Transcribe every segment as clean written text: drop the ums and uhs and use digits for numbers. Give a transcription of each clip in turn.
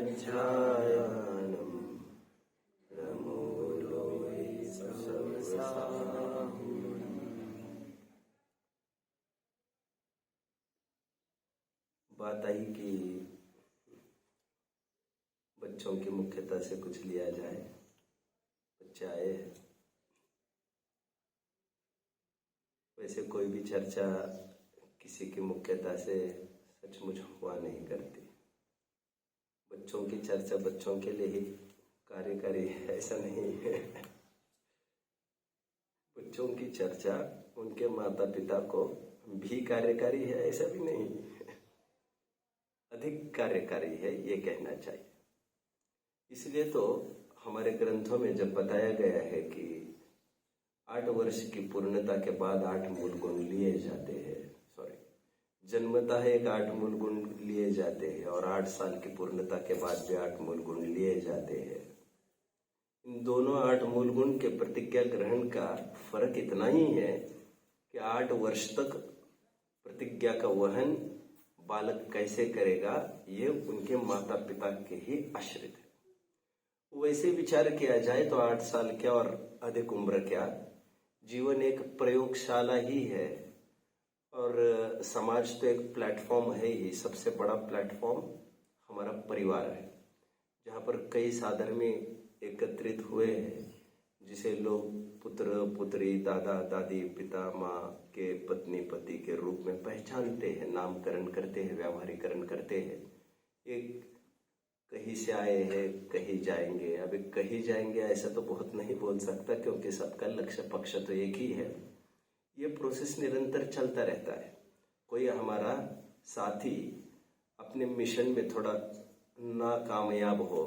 वज्रायाणं प्रमूलो वै बात आई कि बच्चों की मुख्यता से कुछ लिया जाए। बच्चे आए हैं। वैसे कोई भी चर्चा किसी की मुख्यता से सचमुच हुआ नहीं करती। बच्चों की चर्चा बच्चों के लिए ही कार्यकारी है, ऐसा नहीं है। बच्चों की चर्चा उनके माता पिता को भी कार्यकारी है, ऐसा भी नहीं है, अधिक कार्यकारी है, ये कहना चाहिए। इसलिए तो हमारे ग्रंथों में जब बताया गया है कि 8 वर्ष की पूर्णता के बाद 8 मूल गुण लिए जाते हैं, जन्मतः एक 8 मूल गुण लिए जाते हैं और 8 साल की पूर्णता के बाद भी 8 मूल गुण लिए जाते हैं। इन दोनों 8 मूल गुण के प्रतिज्ञा ग्रहण का फर्क इतना ही है कि 8 वर्ष तक प्रतिज्ञा का वहन बालक कैसे करेगा, ये उनके माता पिता के ही आश्रित है। वैसे विचार किया जाए तो 8 साल क्या और अधिक उम्र क्या, जीवन एक प्रयोगशाला ही है और समाज तो एक प्लेटफॉर्म है ही। सबसे बड़ा प्लेटफॉर्म हमारा परिवार है, जहाँ पर कई साधर्मी एकत्रित हुए हैं, जिसे लोग पुत्र पुत्री, दादा दादी, पिता माँ के पत्नी पति के रूप में पहचानते हैं, नामकरण करते हैं, व्यावहारीकरण करते हैं। एक कहीं से आए हैं, कहीं जाएंगे। अभी कहीं जाएंगे ऐसा तो बहुत नहीं बोल सकता, क्योंकि सबका लक्ष्य पक्ष तो एक ही है। ये प्रोसेस निरंतर चलता रहता है। कोई हमारा साथी अपने मिशन में थोड़ा नाकामयाब हो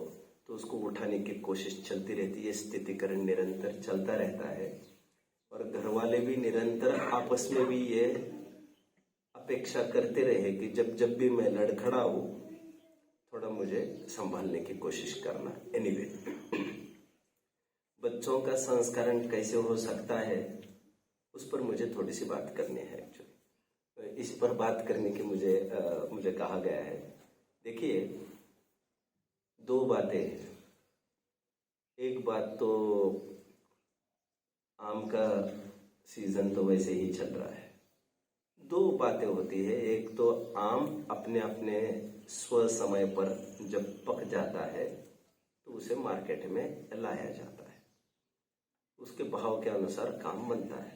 तो उसको उठाने की कोशिश चलती रहती है। स्थितिकरण निरंतर चलता रहता है और घर वाले भी निरंतर आपस में भी ये अपेक्षा करते रहे कि जब जब भी मैं लड़खड़ाऊं थोड़ा मुझे संभालने की कोशिश करना। एनीवे, बच्चों का संस्करण कैसे हो सकता है उस पर मुझे थोड़ी सी बात करनी है। एक्चुअली इस पर बात करने की मुझे कहा गया है। देखिए, 2 बातें हैं। एक बात तो आम का सीजन तो वैसे ही चल रहा है। 2 बातें होती है। एक तो आम अपने अपने स्व समय पर जब पक जाता है तो उसे मार्केट में लाया जाता है, उसके भाव के अनुसार काम बनता है।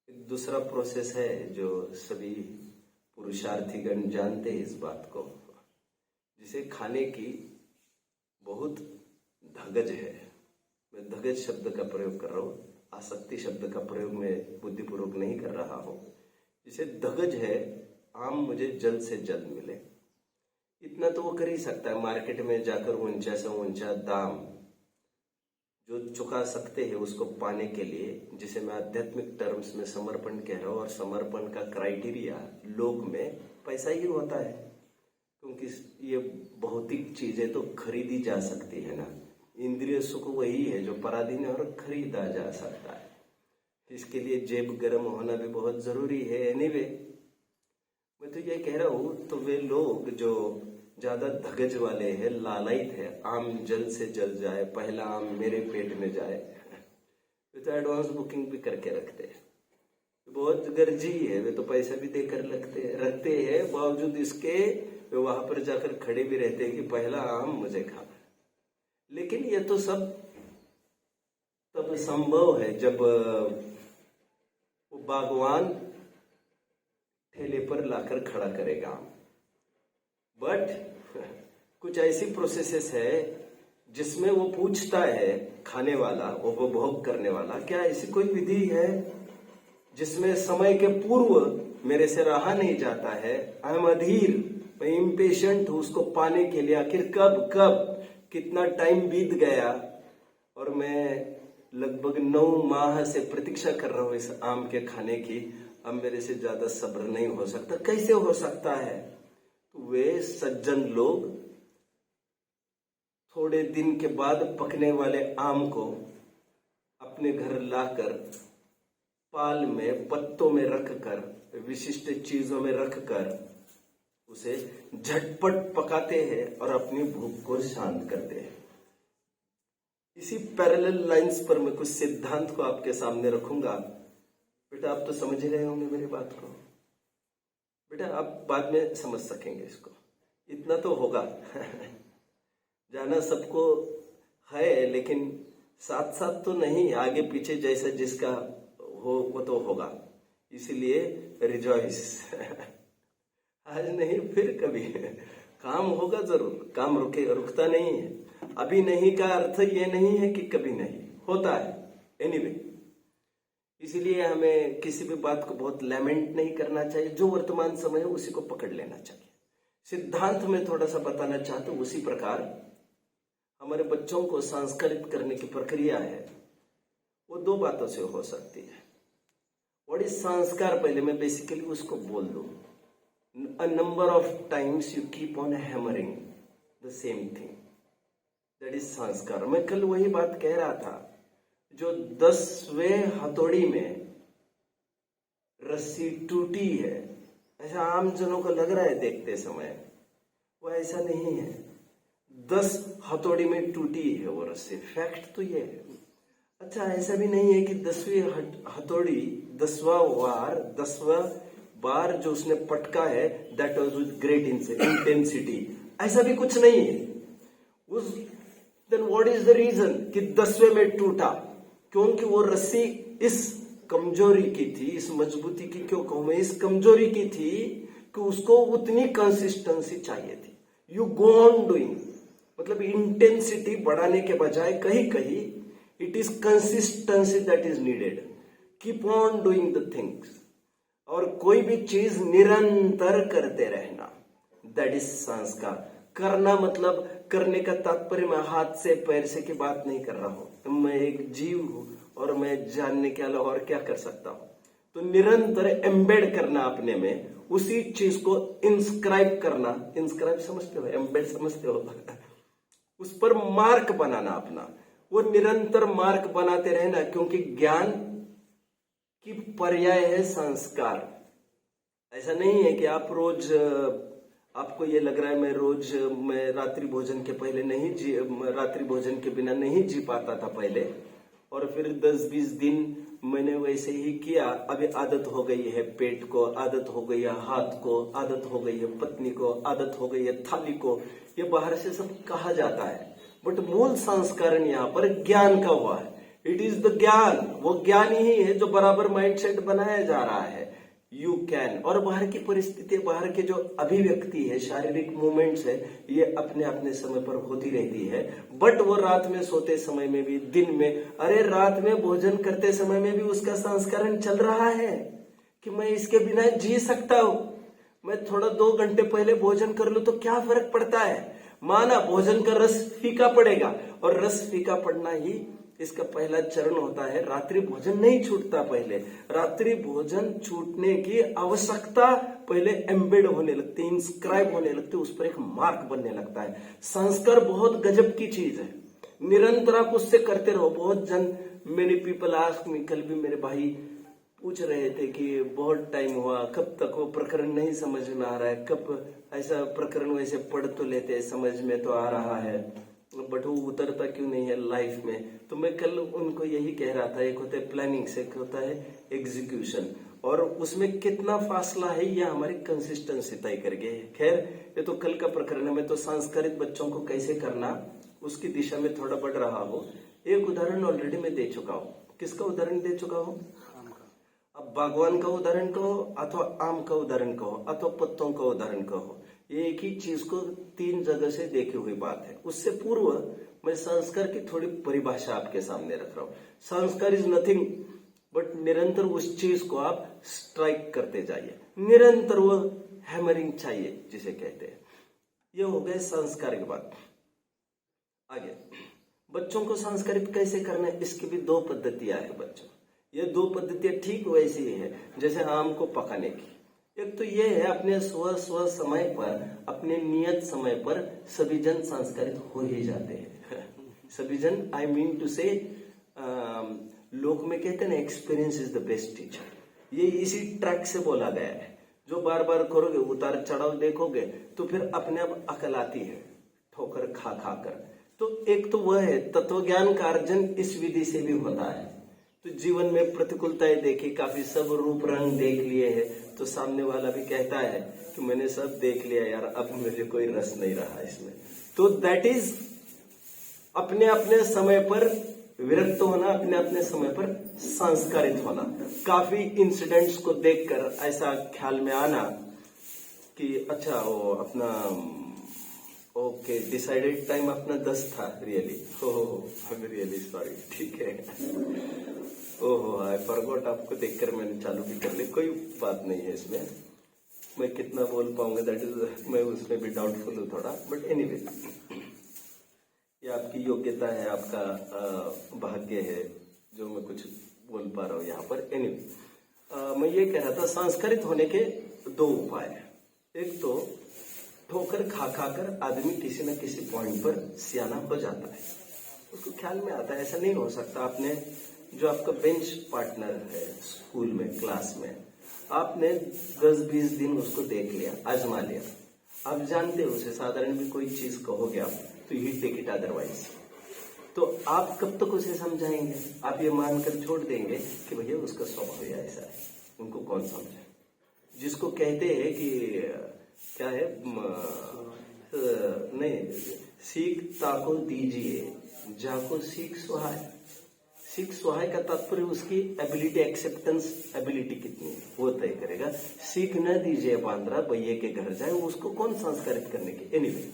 एक दूसरा प्रोसेस है जो सभी पुरुषार्थीगण जानते हैं इस बात को, जिसे खाने की बहुत धगज है। मैं धगज शब्द का प्रयोग कर रहा हूँ, आसक्ति शब्द का प्रयोग मैं बुद्धिपूर्वक नहीं कर रहा हूँ। जिसे धगज है, आम मुझे जल्द से जल्द मिले, इतना तो वो कर ही सकता है। मार्केट में जाकर ऊंचा से ऊंचा दाम जो चुका सकते हैं उसको पाने के लिए, जिसे मैं आध्यात्मिक टर्म्स में समर्पण कह रहा हूँ, और समर्पण का क्राइटेरिया लोक में पैसा ही होता है, क्योंकि ये भौतिक चीजें तो खरीदी जा सकती है ना। इंद्रिय सुख वही है जो पराधीन और खरीदा जा सकता है। इसके लिए जेब गर्म होना भी बहुत जरूरी है। एनीवे, मैं तो ये कह रहा हूँ, तो वे लोग जो ज्यादा धगज वाले हैं, लालायित है, आम जल्द से जल्द जाए, पहला आम मेरे पेट में जाए, वे तो एडवांस बुकिंग भी करके रखते हैं। बहुत गर्जी है, वे तो पैसा भी देकर रखते हैं, बावजूद इसके वे वहां पर जाकर खड़े भी रहते हैं कि पहला आम मुझे खाना। लेकिन ये तो सब तब संभव है जब वो बागवान ठेले पर लाकर खड़ा करेगा। बट कुछ ऐसी प्रोसेसेस है जिसमें वो पूछता है, खाने वाला, उपभोग करने वाला, क्या ऐसी कोई विधि है जिसमें समय के पूर्व मेरे से रहा नहीं जाता है, आई एम अधीर, मैं इम्पेशेंट हूं उसको पाने के लिए। आखिर कब कितना टाइम बीत गया और मैं लगभग 9 माह से प्रतीक्षा कर रहा हूं इस आम के खाने की। अब मेरे से ज्यादा सब्र नहीं हो सकता। कैसे हो सकता है? तो वे सज्जन लोग थोड़े दिन के बाद पकने वाले आम को अपने घर लाकर पाल में, पत्तों में रखकर, विशिष्ट चीजों में रखकर उसे झटपट पकाते हैं और अपनी भूख को शांत करते हैं। इसी पैरेलल लाइंस पर मैं कुछ सिद्धांत को आपके सामने रखूंगा। बेटा आप तो समझ ही रहे होंगे मेरी बात को, बेटा आप बाद में समझ सकेंगे इसको, इतना तो होगा जाना सबको है, लेकिन साथ साथ तो नहीं, आगे पीछे जैसा जिसका हो वो तो होगा। इसीलिए रिजॉइस आज नहीं फिर कभी काम होगा जरूर, काम रुकता नहीं है। अभी नहीं का अर्थ ये नहीं है कि कभी नहीं होता है। एनीवे, इसीलिए हमें किसी भी बात को बहुत लैमेंट नहीं करना चाहिए, जो वर्तमान समय है उसी को पकड़ लेना चाहिए। सिद्धांत में थोड़ा सा बताना चाहता हूं, उसी प्रकार हमारे बच्चों को संस्कारित करने की प्रक्रिया है, वो दो बातों से हो सकती है। व्हाट इज संस्कार, पहले मैं बेसिकली उसको बोल दूं। A number of times you keep on hammering the same thing, that is संस्कार। मैं कल वही बात कह रहा था, जो 10वें हथौड़ी में रस्सी टूटी है, ऐसा आम जनों को लग रहा है देखते समय, वो ऐसा नहीं है। 10 हथौड़ी में टूटी है वो रस्सी, फैक्ट तो ये है। अच्छा, ऐसा भी नहीं है कि 10वीं हथौड़ी 10वां बार जो उसने पटका है that was with great intensity, ऐसा भी कुछ नहीं है। उस then what is the reason कि 10वें में टूटा? क्योंकि वो रस्सी इस कमजोरी की थी, इस मजबूती की क्यों कहूं मैं, इस कमजोरी की थी कि उसको उतनी कंसिस्टेंसी चाहिए थी। यू गो ऑन डूइंग, मतलब इंटेंसिटी बढ़ाने के बजाय कहीं कहीं it is consistency that is needed. Keep on doing the things, और कोई भी चीज निरंतर करते रहना, दैट इज संस्कार। करना मतलब करने का तात्पर्य मैं हाथ से पैर से की बात नहीं कर रहा हूं। मैं एक जीव हूं और मैं जानने के अलावा और क्या कर सकता हूं। तो निरंतर एम्बेड करना अपने में, उसी चीज को इंस्क्राइब करना। इंस्क्राइब समझते हो, एम्बेड समझते हो उस पर मार्क बनाना अपना, वो निरंतर मार्क बनाते रहना, क्योंकि ज्ञान की पर्याय है संस्कार। ऐसा नहीं है कि आप रोज, आपको ये लग रहा है मैं रात्रि भोजन के पहले नहीं जी, रात्रि भोजन के बिना नहीं जी पाता था पहले, और फिर 10-20 दिन मैंने वैसे ही किया, अभी आदत हो गई है पेट को, आदत हो गई है हाथ को, आदत हो गई है पत्नी को, आदत हो गई है थाली को। ये बाहर से सब कहा जाता है, बट मूल संस्करण यहाँ पर ज्ञान का हुआ है। इट इज द ज्ञान, वो ज्ञान ही है जो बराबर माइंडसेट बनाया जा रहा है। यू कैन, और बाहर की परिस्थिति, बाहर के जो अभिव्यक्ति है, शारीरिक मूवमेंट्स है, ये अपने अपने समय पर होती रहती है। बट वो रात में सोते समय में भी, दिन में, अरे रात में भोजन करते समय में भी उसका संस्करण चल रहा है कि मैं इसके बिना जी सकता हूं। मैं थोड़ा 2 घंटे पहले भोजन कर लूं तो क्या फर्क पड़ता है। माना भोजन का रस फीका पड़ेगा, और रस फीका पड़ना ही इसका पहला चरण होता है। रात्रि भोजन नहीं छूटता पहले, रात्रि भोजन छूटने की आवश्यकता पहले एम्बेड होने लगती, इंस्क्राइब होने लगती, उस पर एक मार्क बनने लगता है। संस्कार बहुत गजब की चीज है, निरंतर आप उससे करते रहो। बहुत जन, मेनी पीपल आस्क मी, कल भी मेरे भाई पूछ रहे थे कि बहुत टाइम हुआ, कब तक वो प्रकरण नहीं समझ में आ रहा है, कब ऐसा प्रकरण वैसे पढ़ तो लेते, समझ में तो आ रहा है, बट वो उतरता क्यों नहीं है लाइफ में। तो मैं कल उनको यही कह रहा था, एक होता है प्लानिंग से, एक होता है एग्जीक्यूशन, और उसमें कितना फासला है यह हमारी कंसिस्टेंसी तय करके है। खैर ये तो कल का प्रकरण है, मैं तो संस्कारित बच्चों को कैसे करना उसकी दिशा में थोड़ा बढ़ रहा हूँ। एक उदाहरण ऑलरेडी मैं दे चुका हूँ। किसका उदाहरण दे चुका हूँ? अब बागवान का उदाहरण कहो, अथवा आम का उदाहरण कहो, अथवा पत्तों का उदाहरण कहो, ये एक ही चीज को 3 जगह से देखी हुई बात है। उससे पूर्व मैं संस्कार की थोड़ी परिभाषा आपके सामने रख रहा हूं। संस्कार इज नथिंग बट निरंतर उस चीज को आप स्ट्राइक करते जाइए, निरंतर वो हैमरिंग चाहिए जिसे कहते हैं। ये हो गए संस्कार की बात। आगे बच्चों को संस्कारित कैसे करना है, इसकी भी 2 पद्धतियां हैं बच्चों। ये 2 पद्धतियां ठीक वैसी ही है जैसे आम को पकाने की। एक तो ये है अपने स्व समय पर, अपने नियत समय पर सभी जन संस्कारित हो ही जाते हैं। सभी जन, आई मीन टू से, लोक में कहते हैं ना experience is the best teacher, ये इसी ट्रैक से बोला गया है। जो बार बार करोगे, उतार चढ़ाव देखोगे, तो फिर अपने आप अकल आती है, ठोकर खा खा कर। तो एक तो वह है, तत्व ज्ञान का अर्जन इस विधि से भी होता है। तो जीवन में प्रतिकूलताएं देखी, काफी सब रूप रंग देख लिए हैं, तो सामने वाला भी कहता है कि मैंने सब देख लिया यार, अब मुझे कोई रस नहीं रहा इसमें। तो दैट इज अपने अपने समय पर विरक्त होना, अपने अपने समय पर संस्कारित होना। काफी इंसिडेंट्स को देखकर ऐसा ख्याल में आना कि अच्छा वो अपना ओके डिसाइडेड टाइम अपना 10 था really, I am really sorry, ठीक है, ओहो आई फॉरगॉट, आपको देखकर मैंने चालू भी कर ली, कोई बात नहीं है इसमें, मैं कितना बोल पाऊंगा दैट इज, मैं उसमें भी डाउटफुल हूँ थोड़ा, बट एनीवे ये आपकी योग्यता है, आपका भाग्य है जो मैं कुछ बोल पा रहा हूँ यहाँ पर। एनीवे मैं ये कह रहा था, संस्कारित होने के दो उपाय हैं। एक तो ठोकर खा खा कर आदमी किसी न किसी पॉइंट पर सियाना हो जाता है, उसको ख्याल में आता है। ऐसा नहीं हो सकता आपने जो आपका बेंच पार्टनर है स्कूल में, क्लास में, आपने 10-20 दिन उसको देख लिया, आजमा लिया, आप जानते हो उसे साधारण भी कोई चीज कहोगे आप तो ही टेक इट अदरवाइज, तो आप कब तक उसे समझाएंगे? आप ये मानकर छोड़ देंगे कि भैया उसका स्वभाव ऐसा है, उनको कौन समझे। जिसको कहते हैं कि क्या है, नहीं, सीख ताको दीजिए, जाको सीख सुहाय। सीख सुहाय का तात्पर्य उसकी एबिलिटी, एक्सेप्टेंस एबिलिटी कितनी है वो तय करेगा। सीख न दीजिए बांद्रा भैया के घर जाए, उसको कौन संस्कारित करने के। एनीवे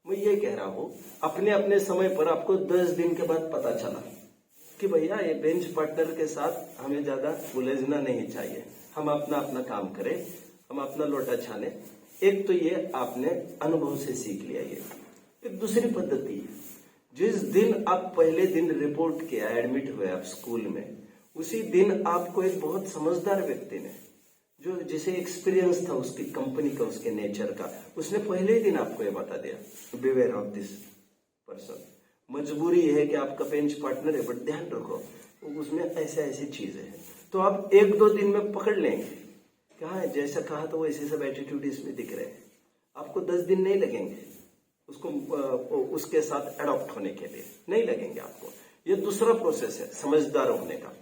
मैं ये कह रहा हूं, अपने अपने समय पर आपको 10 दिन के बाद पता चला कि भैया ये बेंच पार्टनर के साथ हमें ज्यादा उलझना नहीं चाहिए, हम अपना अपना काम करें, हम अपना लोटा छाने। एक तो ये आपने अनुभव से सीख लिया। ये एक दूसरी पद्धति है, जिस दिन आप पहले दिन रिपोर्ट किया, एडमिट हुए आप स्कूल में, उसी दिन आपको एक बहुत समझदार व्यक्ति ने, जो जिसे एक्सपीरियंस था उसकी कंपनी का, उसके नेचर का, उसने पहले ही दिन आपको ये बता दिया, बिवेयर ऑफ दिस पर्सन। मजबूरी है कि आपका बेंच पार्टनर है, बट ध्यान रखो उसमें ऐसे ऐसी चीजें हैं। तो आप 1-2 दिन में पकड़ लेंगे, कहा है जैसा कहा तो वैसे सब एटीट्यूड इसमें दिख रहे हैं। आपको 10 दिन नहीं लगेंगे उसको उसके साथ एडॉप्ट होने के लिए, नहीं लगेंगे आपको। ये दूसरा प्रोसेस है समझदार होने का।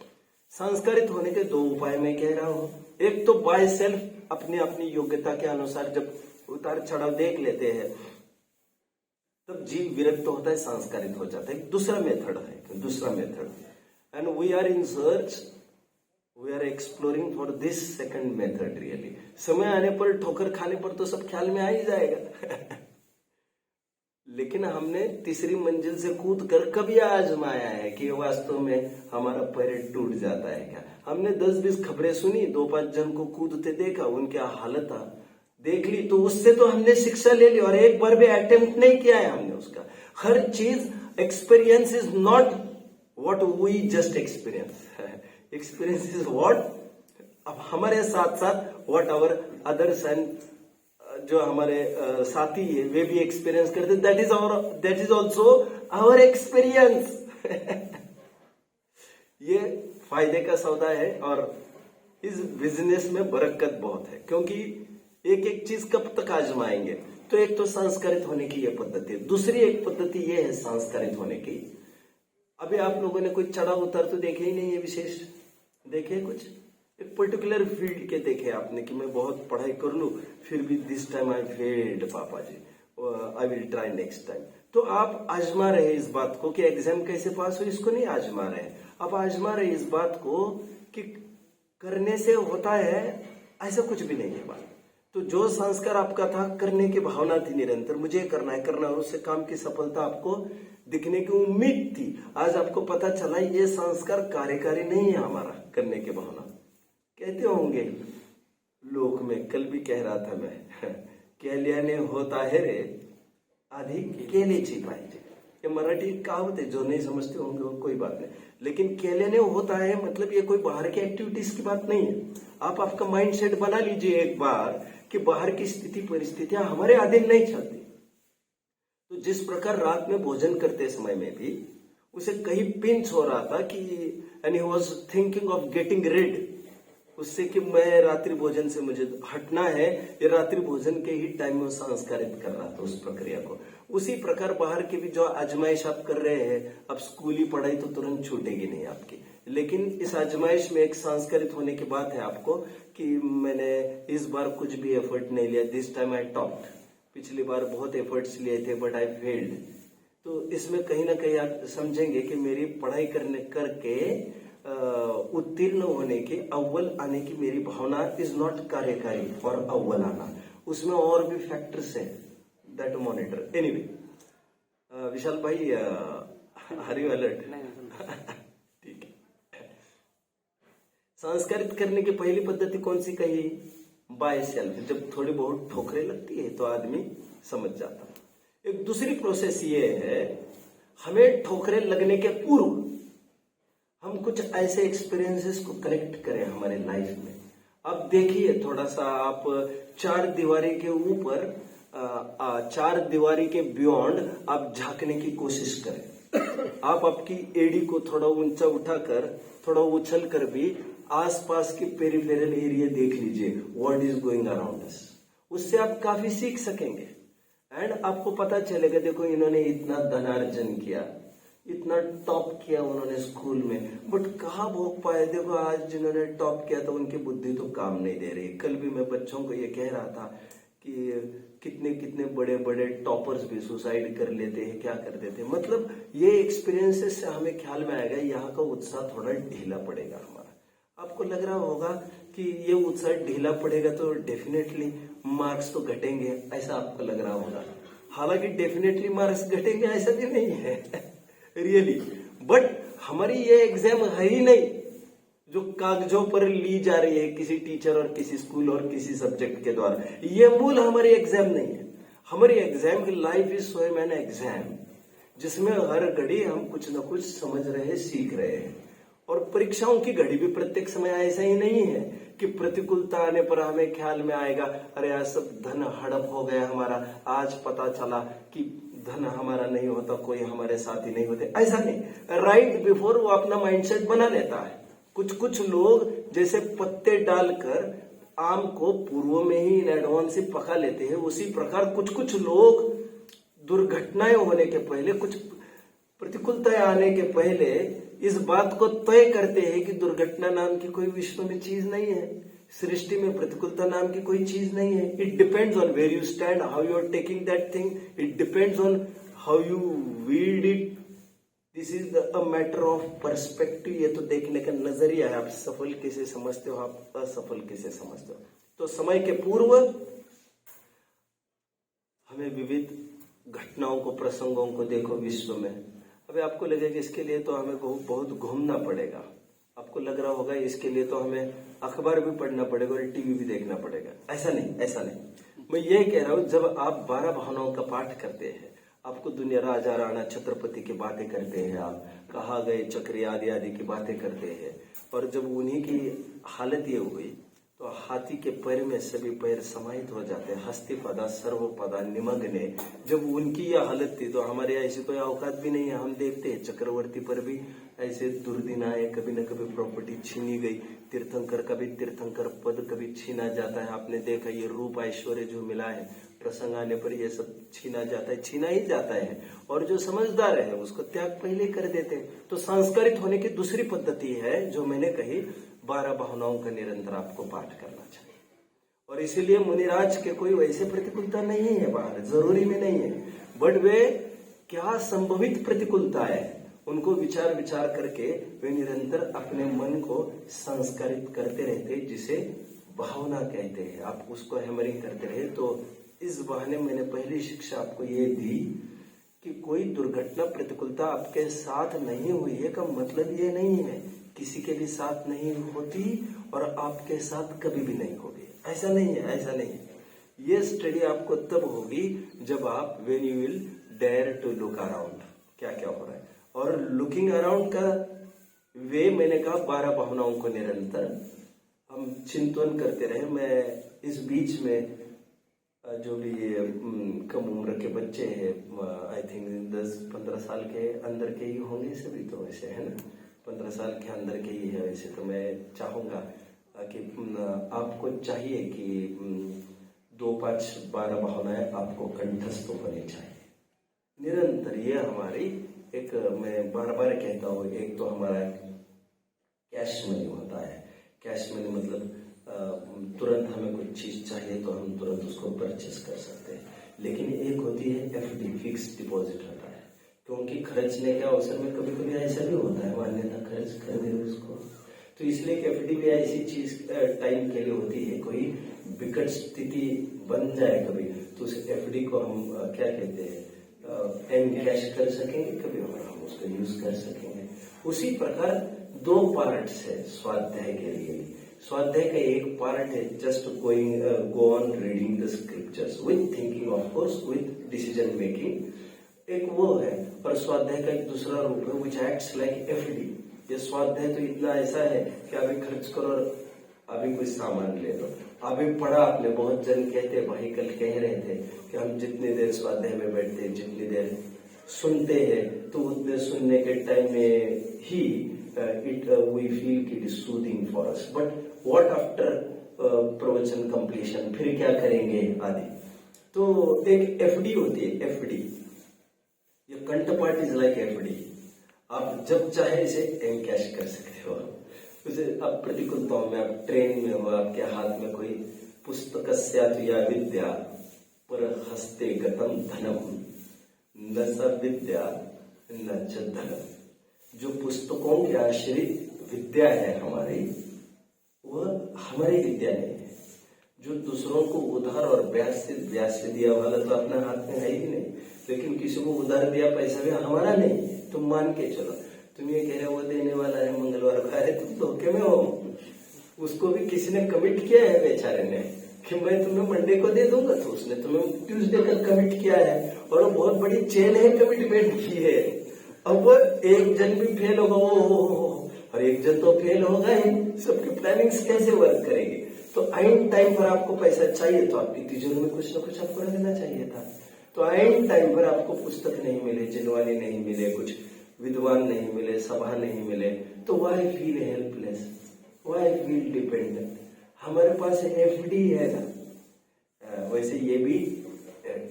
संस्कारित होने के 2 उपाय मैं कह रहा हूं। एक तो बाय सेल्फ, अपनी अपनी योग्यता के अनुसार जब उतार चढ़ाव देख लेते हैं तब जीव विरक्त होता है, संस्कारित हो जाता है। दूसरा मेथड है, दूसरा method, and we are in search, we are exploring for this second method really. समय आने पर, ठोकर खाने पर तो सब ख्याल में आ ही जाएगा लेकिन हमने तीसरी मंजिल से कूद कर कभी आजमाया है कि वास्तव में हमारा पैर टूट जाता है क्या? हमने 10-20 खबरें सुनी, 2-5 जन को कूदते देखा, उनकी हालत देख ली, तो उससे तो हमने शिक्षा ले ली और एक बार भी अटेम्प्ट नहीं किया है हमने उसका। हर चीज, experience is not what we just experience, experience is what अब हमारे साथ साथ व्हाट आवर अदर्स एंड जो हमारे साथी है वे भी एक्सपीरियंस करते, that is also our experience ये फायदे का सौदा है और इस बिजनेस में बरकत बहुत है, क्योंकि एक एक चीज कब तक आजमाएंगे। तो एक तो संस्कारित होने की ये पद्धति है। दूसरी एक पद्धति ये है संस्कारित होने की, अभी आप लोगों ने कोई चढ़ाव उतार तो देखे ही नहीं है, विशेष देखे कुछ एक पर्टिकुलर फील्ड के देखे आपने कि मैं बहुत पढ़ाई कर लूं फिर भी दिस टाइम आई फेल्ड पापा ji, I will try next time. तो आप आजमा रहे इस बात को कि एग्जाम कैसे पास हो, इसको नहीं आजमा रहे, आप आजमा रहे इस बात को कि करने से होता है, ऐसा कुछ भी नहीं है बात। तो जो संस्कार आपका था, करने की भावना थी निरंतर, मुझे करना है करना, और उससे काम की सफलता आपको दिखने की उम्मीद थी, आज आपको पता चला ये संस्कार कार्यकारी नहीं है हमारा, करने की भावना। कहते होंगे लोक में, कल भी कह रहा था मैं केल्याने होता है रे आधी केलीची पाहिजे, ये मराठी कहावत है, जो नहीं समझते होंगे वो कोई बात नहीं, लेकिन केल्याने होता है मतलब ये कोई बाहर की एक्टिविटीज की बात नहीं है। आप आपका माइंड सेट बना लीजिए एक बार कि बाहर की स्थिति परिस्थितियां हमारे अधीन नहीं चलती। तो जिस प्रकार रात में भोजन करते समय में भी उसे कहीं पिंच हो रहा था कि and he was thinking of getting rid, उससे कि मैं रात्रि भोजन से मुझे हटना है, ये रात्रि भोजन के ही टाइम में संस्कारित कर रहा था उस प्रक्रिया को। उसी प्रकार बाहर की भी जो आजमाइश आप कर रहे हैं, अब स्कूली पढ़ाई तो तुरंत छूटेगी नहीं आपकी, लेकिन इस आजमाइश में एक संस्कारित होने की बात है आपको कि मैंने इस बार कुछ भी एफर्ट नहीं लिया, दिस टाइम आई टॉप्ड, पिछली बार बहुत एफर्ट्स लिए थे बट आई फेल्ड। तो इसमें कहीं ना कहीं आप समझेंगे कि मेरी पढ़ाई करके उत्तीर्ण होने के, अव्वल आने की मेरी भावना इज नॉट कार्यकारी और अव्वल आना, उसमें और भी फैक्टर्स हैं दैट मॉनिटर। एनीवे विशाल भाई, आर यू अलर्ट? ठीक है। संस्कारित करने की पहली पद्धति कौन सी कही? By self. जब थोड़ी बहुत ठोकरें लगती है तो आदमी समझ जाता है। एक दूसरी प्रोसेस ये है, हमें ठोकरें लगने के पूर्व हम कुछ ऐसे एक्सपीरियंसेस को कलेक्ट करें हमारे लाइफ में। अब देखिए, थोड़ा सा आप चार दीवारी के ऊपर, चार दीवारी के बियॉन्ड आप झांकने की कोशिश करें। आप आपकी एडी को थोड़ा ऊंचा उठाकर, थोड़ा उछल कर भी आसपास के पेरिफेरल एरिया देख लीजिए, what is going around us. उससे आप काफी सीख सकेंगे एंड आपको पता चलेगा, देखो इन्होंने इतना धनार्जन किया, इतना टॉप किया उन्होंने स्कूल में, बट कहाँ भोग पाए। देखो आज जिन्होंने टॉप किया तो उनकी बुद्धि तो काम नहीं दे रही। कल भी मैं बच्चों को ये कह रहा था कि कितने कितने बड़े बड़े टॉपर्स भी सुसाइड कर लेते हैं, क्या कर देते हैं। मतलब ये एक्सपीरियंसेस से हमें ख्याल में आएगा, यहाँ का उत्साह थोड़ा ढीला पड़ेगा हमारा। आपको लग रहा होगा कि ये उत्साह ढीला पड़ेगा तो डेफिनेटली मार्क्स तो घटेंगे, ऐसा आपको लग रहा होगा। हालांकि डेफिनेटली मार्क्स घटेंगे ऐसा भी नहीं है रियली, बट हमारी ये एग्जाम है ही नहीं जो कागजों पर ली जा रही है किसी टीचर और किसी स्कूल और किसी सब्जेक्ट के द्वारा। ये मूल हमारी एग्जाम नहीं है। हमारी एग्जाम की लाइफ इज स्वयं एन एग्जाम, जिसमें हर घड़ी हम कुछ न कुछ समझ रहे हैं, सीख रहे हैं। और परीक्षाओं की घड़ी भी प्रत्येक समय ऐसा ही नहीं है कि प्रतिकूलता आने पर हमें ख्याल में आएगा, अरे यार सब धन हड़प हो गया हमारा, आज पता चला कि धन हमारा नहीं होता, कोई हमारे साथ ही नहीं होते। ऐसा नहीं, राइट बिफोर वो अपना माइंडसेट बना लेता है। कुछ कुछ लोग जैसे पत्ते डालकर आम को पूर्व में ही इन एडवांस से पका लेते हैं, उसी प्रकार कुछ कुछ लोग दुर्घटनाएं होने के पहले, कुछ प्रतिकूलताएं आने के पहले इस बात को तय करते हैं कि दुर्घटना नाम की कोई विश्व में चीज नहीं है, सृष्टि में प्रतिकूलता नाम की कोई चीज नहीं है। It depends on where you stand, how you are taking that thing, it depends on how you view it. This is a matter of perspective. ये तो देखने का नजरिया है, आप सफल कैसे समझते हो, आप असफल कैसे समझते हो। तो समय के पूर्व हमें विविध घटनाओं को, प्रसंगों को देखो विश्व में। अभी आपको लगेगा इसके लिए तो हमें बहुत घूमना पड़ेगा, आपको लग रहा होगा इसके लिए तो हमें अखबार भी पढ़ना पड़ेगा और टीवी भी देखना पड़ेगा। ऐसा नहीं, ऐसा नहीं। मैं ये कह रहा हूं, जब आप 12 भावनाओं का पाठ करते हैं, आपको दुनिया, राजा राणा छत्रपति की बातें करते हैं, आप कहा गए चक्री आदि आदि की बातें करते हैं, और जब उन्हीं की हालत ये हुई तो हाथी के पैर में सभी पैर समाहित हो जाते हैं, हस्तिपदा सर्वपदा निमग्ने। जब उनकी यह हालत थी तो हमारे ऐसी कोई औकात भी नहीं है। हम देखते हैं चक्रवर्ती पर भी ऐसे दुर्दिन आए, कभी न कभी प्रॉपर्टी छीनी गई, तीर्थंकर का भी तीर्थंकर पद कभी छीना जाता है। आपने देखा ये रूप ऐश्वर्य जो मिला है, प्रसंग आने पर ये सब छीना जाता है, छीना ही जाता है। और जो समझदार है उसको त्याग पहले कर देते हैं। तो संस्कारित होने की दूसरी पद्धति है जो मैंने कही, 12 भावनाओं का निरंतर आपको पाठ करना चाहिए। और इसीलिए मुनिराज के कोई वैसे प्रतिकूलता नहीं है बाहर, जरूरी में नहीं है, बट वे क्या संभवित प्रतिकूलता है उनको विचार विचार करके वे निरंतर अपने मन को संस्कारित करते रहते, जिसे भावना कहते हैं। आप उसको हैमरिंग करते रहे। तो इस बहाने मैंने पहली शिक्षा आपको ये दी कि कोई दुर्घटना, प्रतिकूलता आपके साथ नहीं हुई है का मतलब ये नहीं है किसी के भी साथ नहीं होती और आपके साथ कभी भी नहीं होगी। ऐसा नहीं है, ऐसा नहीं है। ये स्टडी आपको तब होगी जब आप when you will dare to look around, क्या क्या हो रहा है। और लुकिंग अराउंड का वे मैंने कहा 12 भावनाओं को निरंतर हम चिंतन करते रहे। मैं इस बीच में जो भी कम उम्र के बच्चे हैं, आई थिंक 10-15 साल के अंदर के ही होंगे सभी, तो वैसे है ना, 15 साल के अंदर के ही है वैसे, तो मैं चाहूंगा कि आपको चाहिए कि 2, 5, 12 भावनाएं आपको कंठस्थ होनी चाहिए निरंतर। ये हमारी एक, मैं बार बार कहता हूँ, एक तो हमारा कैश मनी होता है। कैश मनी मतलब तुरंत हमें कुछ चीज चाहिए तो हम तुरंत उसको परचेस कर सकते हैं। लेकिन एक होती है एफडी, फिक्स डिपॉजिट होता है, क्योंकि खर्चने के अवसर में कभी कभी ऐसा भी होता है मान्यता खर्च कर दे उसको। तो इसलिए एफडी भी ऐसी चीज टाइम के लिए होती है। कोई विकट स्थिति बन जाए कभी तो उस एफडी को हम क्या कहते हैं, एम कैश कर सकेंगे कभी और हम उसको यूज कर सकेंगे। उसी प्रकार 2 पार्ट्स है स्वाध्याय के लिए। स्वाध्याय का एक पार्ट है just go on reading the scriptures with thinking, of course with decision making, एक वो है। और स्वाध्याय का एक दूसरा रूप है विच एक्ट्स लाइक एफडी। ये स्वाध्याय तो इतना ऐसा है कि अभी खर्च करो और अभी कुछ सामान ले लो। अभी पढ़ा आपने, बहुत जन कहते, भाई कल कह रहे थे कि हम जितनी देर स्वाध्याय में बैठते हैं, जितनी देर सुनते हैं, तो उतने सुनने के टाइम में ही वी फील कि it is soothing for us, but what after प्रवचन कंप्लीशन, फिर क्या करेंगे आदि। तो एक एफडी होती है, एफडी, ये कंठ पार्ट इज लाइक एफडी। आप जब चाहे इसे एनकैश कर सकते हो। उसे अब प्रतिकूलताओं में, आप ट्रेन में हो, आपके हाथ में कोई पुस्तकस्या या विद्या पर हस्ते गतम धनम न स विद्या न च धनम। जो पुस्तकों के आश्रित विद्या है हमारी, वह हमारी विद्या नहीं है। जो दूसरों को उधार और ब्याज से दिया वाला तो अपने हाथ में है ही नहीं, लेकिन किसी को उधार दिया पैसा भी हमारा नहीं है। तुम मान के चलो, तुम ये कह रहे हो वो देने वाला है, मंगलवार को, अरे तुम धोखे में हो। उसको भी किसी ने कमिट किया है बेचारे ने कि मैं तुम्हें मंडे को दे दूंगा, तो उसने तुम्हें ट्यूसडे का कमिट किया है, और वो बहुत बड़ी चेन है कमिटमेंट की है। अब वो एक जन भी फेल होगा, और एक जन तो फेल होगा ही, सबकी प्लानिंग्स कैसे वर्क करेगी। तो आइन टाइम पर आपको पैसा चाहिए तो आपकी तिजोरी में कुछ ना कुछ आपको रखना चाहिए था। तो आइन टाइम पर आपको पुस्तक नहीं मिले, जिनवानी नहीं मिले, कुछ विद्वान नहीं मिले, सभा नहीं मिले, तो why feel helpless, why feel dependent. हमारे पास एफडी है ना, वैसे ये भी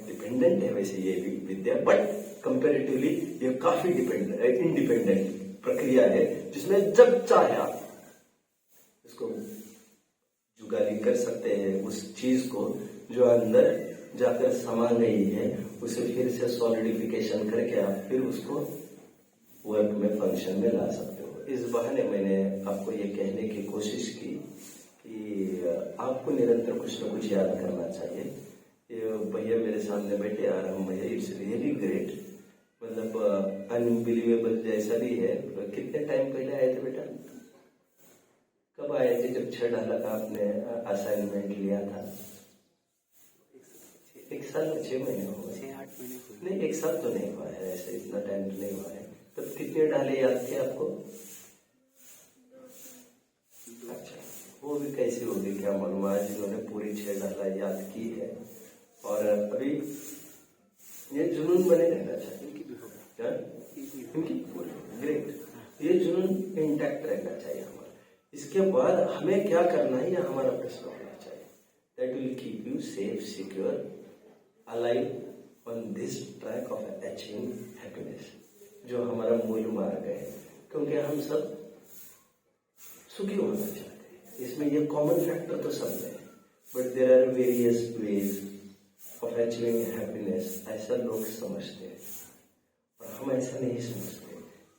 डिपेंडेंट है, वैसे ये भी विद्या, बट कंपेरेटिवली ये काफी इंडिपेंडेंट प्रक्रिया है, जिसमें जब चाहे आप इसको जुगाली कर सकते हैं। उस चीज को जो अंदर जाकर समा गई है, उसे फिर से सॉलिडिफिकेशन करके आप फिर उसको वर्क में, फंक्शन में ला सकते हो। इस बहाने मैंने आपको ये कहने की कोशिश की कि आपको निरंतर कुछ न कुछ याद करना चाहिए। ये भैया मेरे सामने बैठे आ रहा हूँ, भैया इट्स रियली ग्रेट, मतलब अनबिलीवेबल जैसा भी है। कितने टाइम पहले आए थे बेटा? कब आए थे जब 6 डाला का आपने असाइनमेंट लिया था? 1 साल 6 महीने हो गए, 6-8 महीने नहीं 1 साल तो नहीं हुआ है, ऐसे इतना टाइम तो नहीं हुआ है। तब कितने डाले याद थे आपको? अच्छा, वो भी कैसी होगी क्या मालूम, आज इन्होंने पूरी 6 डाला याद की है। और अभी ये जुनून बने रहना चाहिए, इनकी पूरी ग्रेट, ये जुनून इंटैक्ट रहना चाहिए हमारा। इसके बाद हमें क्या करना है, यह हमारा प्रश्न होना चाहिए। That will keep you safe, secure, alive on this track of achieving happiness, जो हमारा मूल मार्ग है। क्योंकि हम सब सुखी होना चाहते हैं, इसमें ये कॉमन फैक्टर तो सब में है, but there are various ways of achieving happiness, ऐसा लोग समझते हैं, और हम ऐसा नहीं समझते।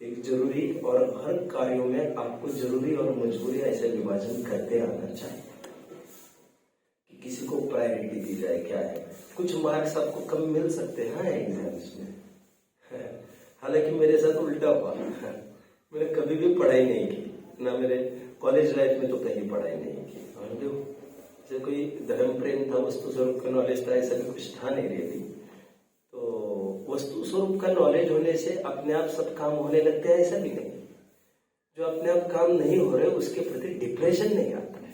एक जरूरी, और हर कार्यों में आपको जरूरी और मजबूरी ऐसे विभाजन करते आना चाहिए कि किसी को प्रायोरिटी दी जाए। क्या है, कुछ मार्क्स आपको कम मिल सकते हैं एग्जाम्स में, हालांकि मेरे साथ उल्टा हुआ। मैंने कभी भी पढ़ाई नहीं की, ना मेरे कॉलेज लाइफ में तो कहीं पढ़ाई नहीं की। और जो जैसे कोई धर्म प्रेम था, वस्तु स्वरूप का नॉलेज था, ऐसा भी कुछ था नहीं रियली। तो वस्तु स्वरूप का नॉलेज होने से अपने आप सब काम होने लगते हैं, ऐसा भी नहीं। जो अपने आप काम नहीं हो रहे उसके प्रति डिप्रेशन नहीं आता है।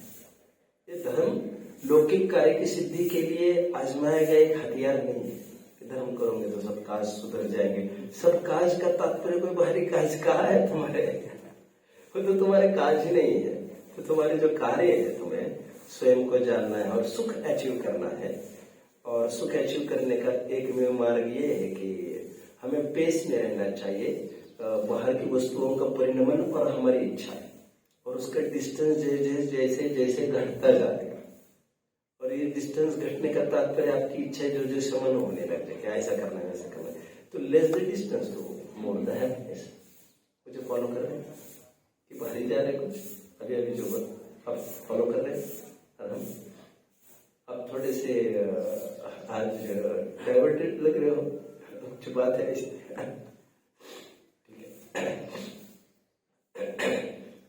ये धर्म लौकिक कार्य की सिद्धि के लिए आजमाया गया एक हथियार नहीं है। धर्म करोगे तो सब काज सुधर जाएंगे। सब काज का तात्पर्य कोई बाहरी काज कहा है तुम्हारे? वो तो तुम्हारे काज ही नहीं है। तो तुम्हारे जो कार्य है, तुम्हें स्वयं को जानना है और सुख अचीव करना है। और सुख अचीव करने का एकमेव मार्ग ये है कि हमें पेस में रहना चाहिए बाहर की वस्तुओं का परिणमन और हमारी इच्छा है, और उसका डिस्टेंस जैसे जैसे घटता जाएगा, और ये डिस्टेंस घटने का तात्पर्य आपकी इच्छा जो जो समन होने लग जाएगी, ऐसा करना है वैसा करना है, तो less the distance to more the happiness. मुझे फॉलो कर रहे हैं कि बाहर जा रहे कुछ अभी अभी जो अब फॉलो कर रहे हैं। और हम अब थोड़े से आज डाइवर्टेड लग रहे हो, कुछ बात है ऐसी, ठीक है।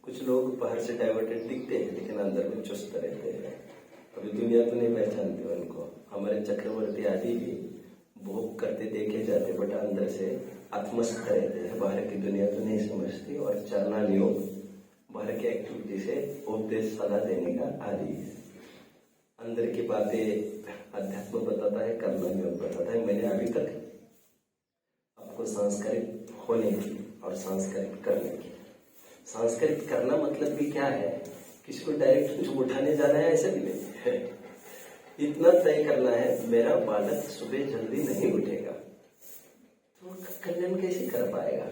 कुछ लोग बाहर से डाइवर्टेड दिखते हैं लेकिन अंदर में चुस्त रहते हैं। अभी दुनिया तो नहीं पहचानती उनको। हमारे चक्रवर्ती आदि भी भोग करते देखे जाते, बट अंदर से आत्मस्थ रहते हैं, बाहर की दुनिया तो नहीं समझती। और चारण योग बाहर की एक्टिविटी से उपदेश सलाह देने का आदि है। अंदर की बातें अध्यात्म बताता है, कर्म योग बताता है। मैंने अभी तक आपको संस्कारित होने की और संस्कारित करने की, संस्कारित करना मतलब भी क्या है, किसी को डायरेक्ट कुछ उठाने जाना है ऐसा भी नहीं है। इतना तय करना है, मेरा बालक सुबह जल्दी नहीं उठेगा तो कल्याण कैसे कर पाएगा।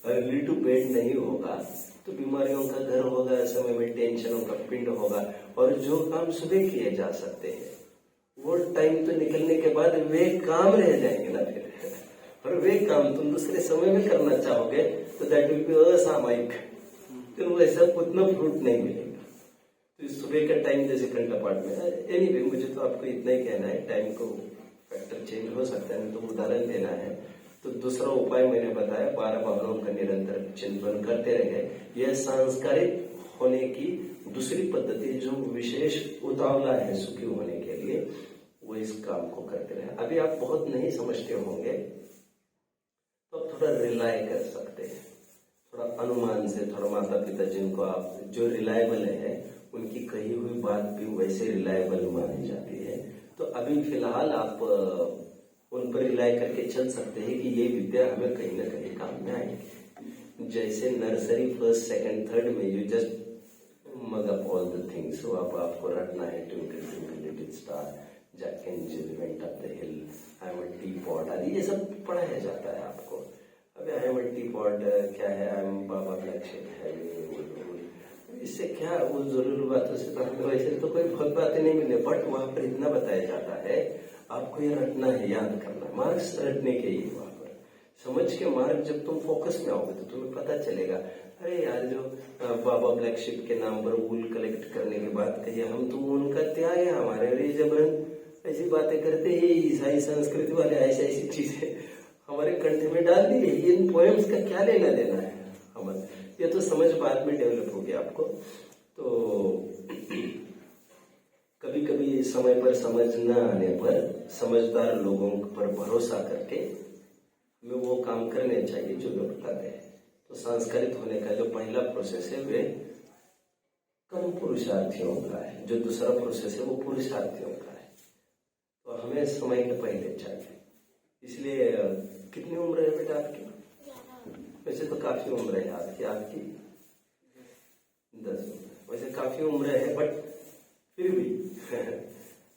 अर्ली टू बेड नहीं होगा तो बीमारियों का घर होगा, समय में टेंशनों का पिंड होगा, और जो काम सुबह किए जा सकते हैं वो टाइम तो निकलने के बाद वे काम रह जाएंगे ना फिर, और वे काम तुम दूसरे समय में करना चाहोगे तो दैट विल बी असामयिक, तो वैसा उतना फ्रूट नहीं मिलेगा। तो सुबह का टाइम जैसे घंटा पाठ में एनीवे, मुझे तो आपको इतना ही कहना है, टाइम को फैक्टर चेंज हो सकता है, तो उदाहरण देना है। तो दूसरा उपाय मैंने बताया, 12 भावनाओं का निरंतर चिंतन करते रहे। यह संस्कारित होने की दूसरी पद्धति जो विशेष उतावला है सुखी होने के लिए, वो इस काम को करते रहे। अभी आप बहुत नहीं समझते होंगे तो आप थोड़ा रिलाय कर सकते हैं, थोड़ा अनुमान से, थोड़ा माता पिता जिनको आप जो रिलायबल है उनकी कही हुई बात भी वैसे रिलायबल मानी जाती है। तो अभी फिलहाल आप उन पर रिलाय करके चल सकते हैं कि ये विद्या हमें कहीं ना कहीं काम में आएगी। जैसे नर्सरी फर्स्ट सेकंड थर्ड में you just mug up all the things, तो आपको रटना है twinkle twinkle little star, Jack and Jill went up the hill, I am a teapot आदि ये सब पढ़ाया जाता है आपको। अभी I am a teapot क्या है, I am baa baa black sheep है, इससे क्या वो जरूर बातों से तो वैसे तो कोई बहुत बातें नहीं मिले, बट वहां पर इतना बताया जाता है आपको ये रटना है, याद करना है। मार्क्स रटने के ही वहां पर समझ के मार्ग जब तुम फोकस में आओगे तो तुम्हें पता चलेगा, अरे यार जो बाबा ब्लैक शिप के नाम पर वूल कलेक्ट करने की बात कही, हम तो उनका त्याग है हमारे, और ये जबरन ऐसी बातें करते हैं ईसाई संस्कृति वाले, ऐसी चीजें हमारे कंठ में डाल दी। इन पोएम्स का क्या लेना देना है हमारे, ये तो समझ बाद में डेवलप होगी आपको। तो कभी कभी समय पर समझ न आने पर समझदार लोगों पर भरोसा करके हमें वो काम करने चाहिए जो वे बताते हैं। तो संस्कारित होने का जो पहला प्रोसेस है वे कम पुरुषार्थियों का है, जो दूसरा प्रोसेस है वो पुरुषार्थियों का है। तो हमें समय के पहले चाहिए। इसलिए कितनी उम्र है बेटा आपकी? वैसे तो काफी उम्र है आपकी 10। वैसे काफी उम्र है, बट फिर भी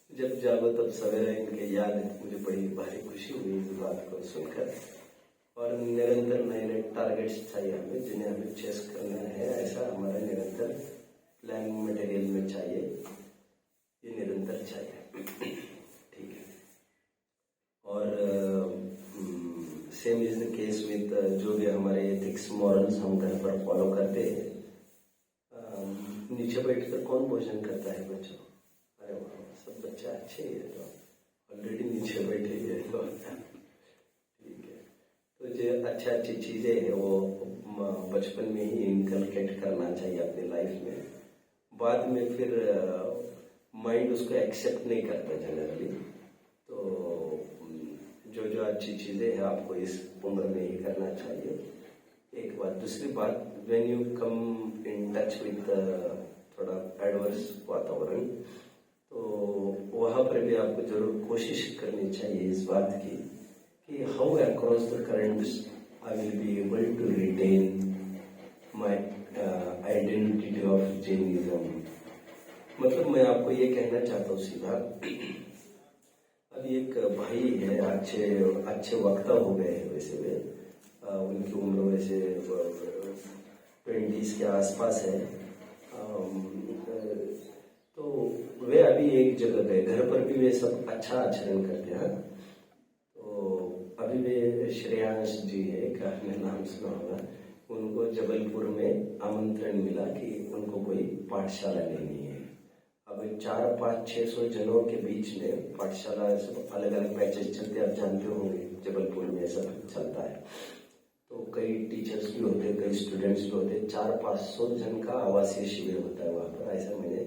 जब जागो तब सवेरा इनके याद है। मुझे बड़ी भारी खुशी हुई इस बात को सुनकर। और निरंतर नए नए टारगेट्स चाहिए हमें, जिन्हें हमें चेस करना है, ऐसा हमारा निरंतर प्लान मटेरियल में चाहिए, ये निरंतर चाहिए। ठीक है। और same is the case with जो भी हमारे एथिक्स मॉरल्स हम घर पर फॉलो करते हैं। नीचे बैठकर कौन भोजन करता है बच्चों? अरे वाह, सब बच्चे अच्छे ही है, तो ऑलरेडी नीचे बैठे ही है, तो ठीक है। तो जो अच्छी चीजें है वो बचपन में ही इनकलकेट करना चाहिए अपनी लाइफ में। बाद में फिर माइंड उसको एक्सेप्ट नहीं करता जनरली। तो जो अच्छी चीजें हैं आपको इस उम्र में ही करना चाहिए, एक बात। दूसरी बात, when you come in touch with थोड़ा एडवर्स वातावरण, तो वहां पर भी आपको जरूर कोशिश करनी चाहिए इस बात की कि how across the currents I will be able to retain my identity of Jainism. मतलब मैं आपको ये कहना चाहता हूँ सीधा, अभी एक भाई है, अच्छे वक्ता हो गए हैं वैसे वे, उनकी उम्र वैसे 20s के आसपास है। तो वे अभी एक जगह गए, घर पर भी वे सब अच्छा आचरण करते हैं। तो अभी वे श्रेयांश जी है, का आपने नाम सुना होगा, उनको जबलपुर में आमंत्रण मिला कि उनको कोई पाठशाला लेनी है। अब 400-500-600 जनों के बीच में पाठशाला, सब अलग अलग बैचेस चलते, आप जानते होंगे जबलपुर में सब चलता है। तो कई टीचर्स भी होते, कई स्टूडेंट्स भी होते, 400-500 जन का आवासीय शिविर होता है वहां पर, ऐसा मैंने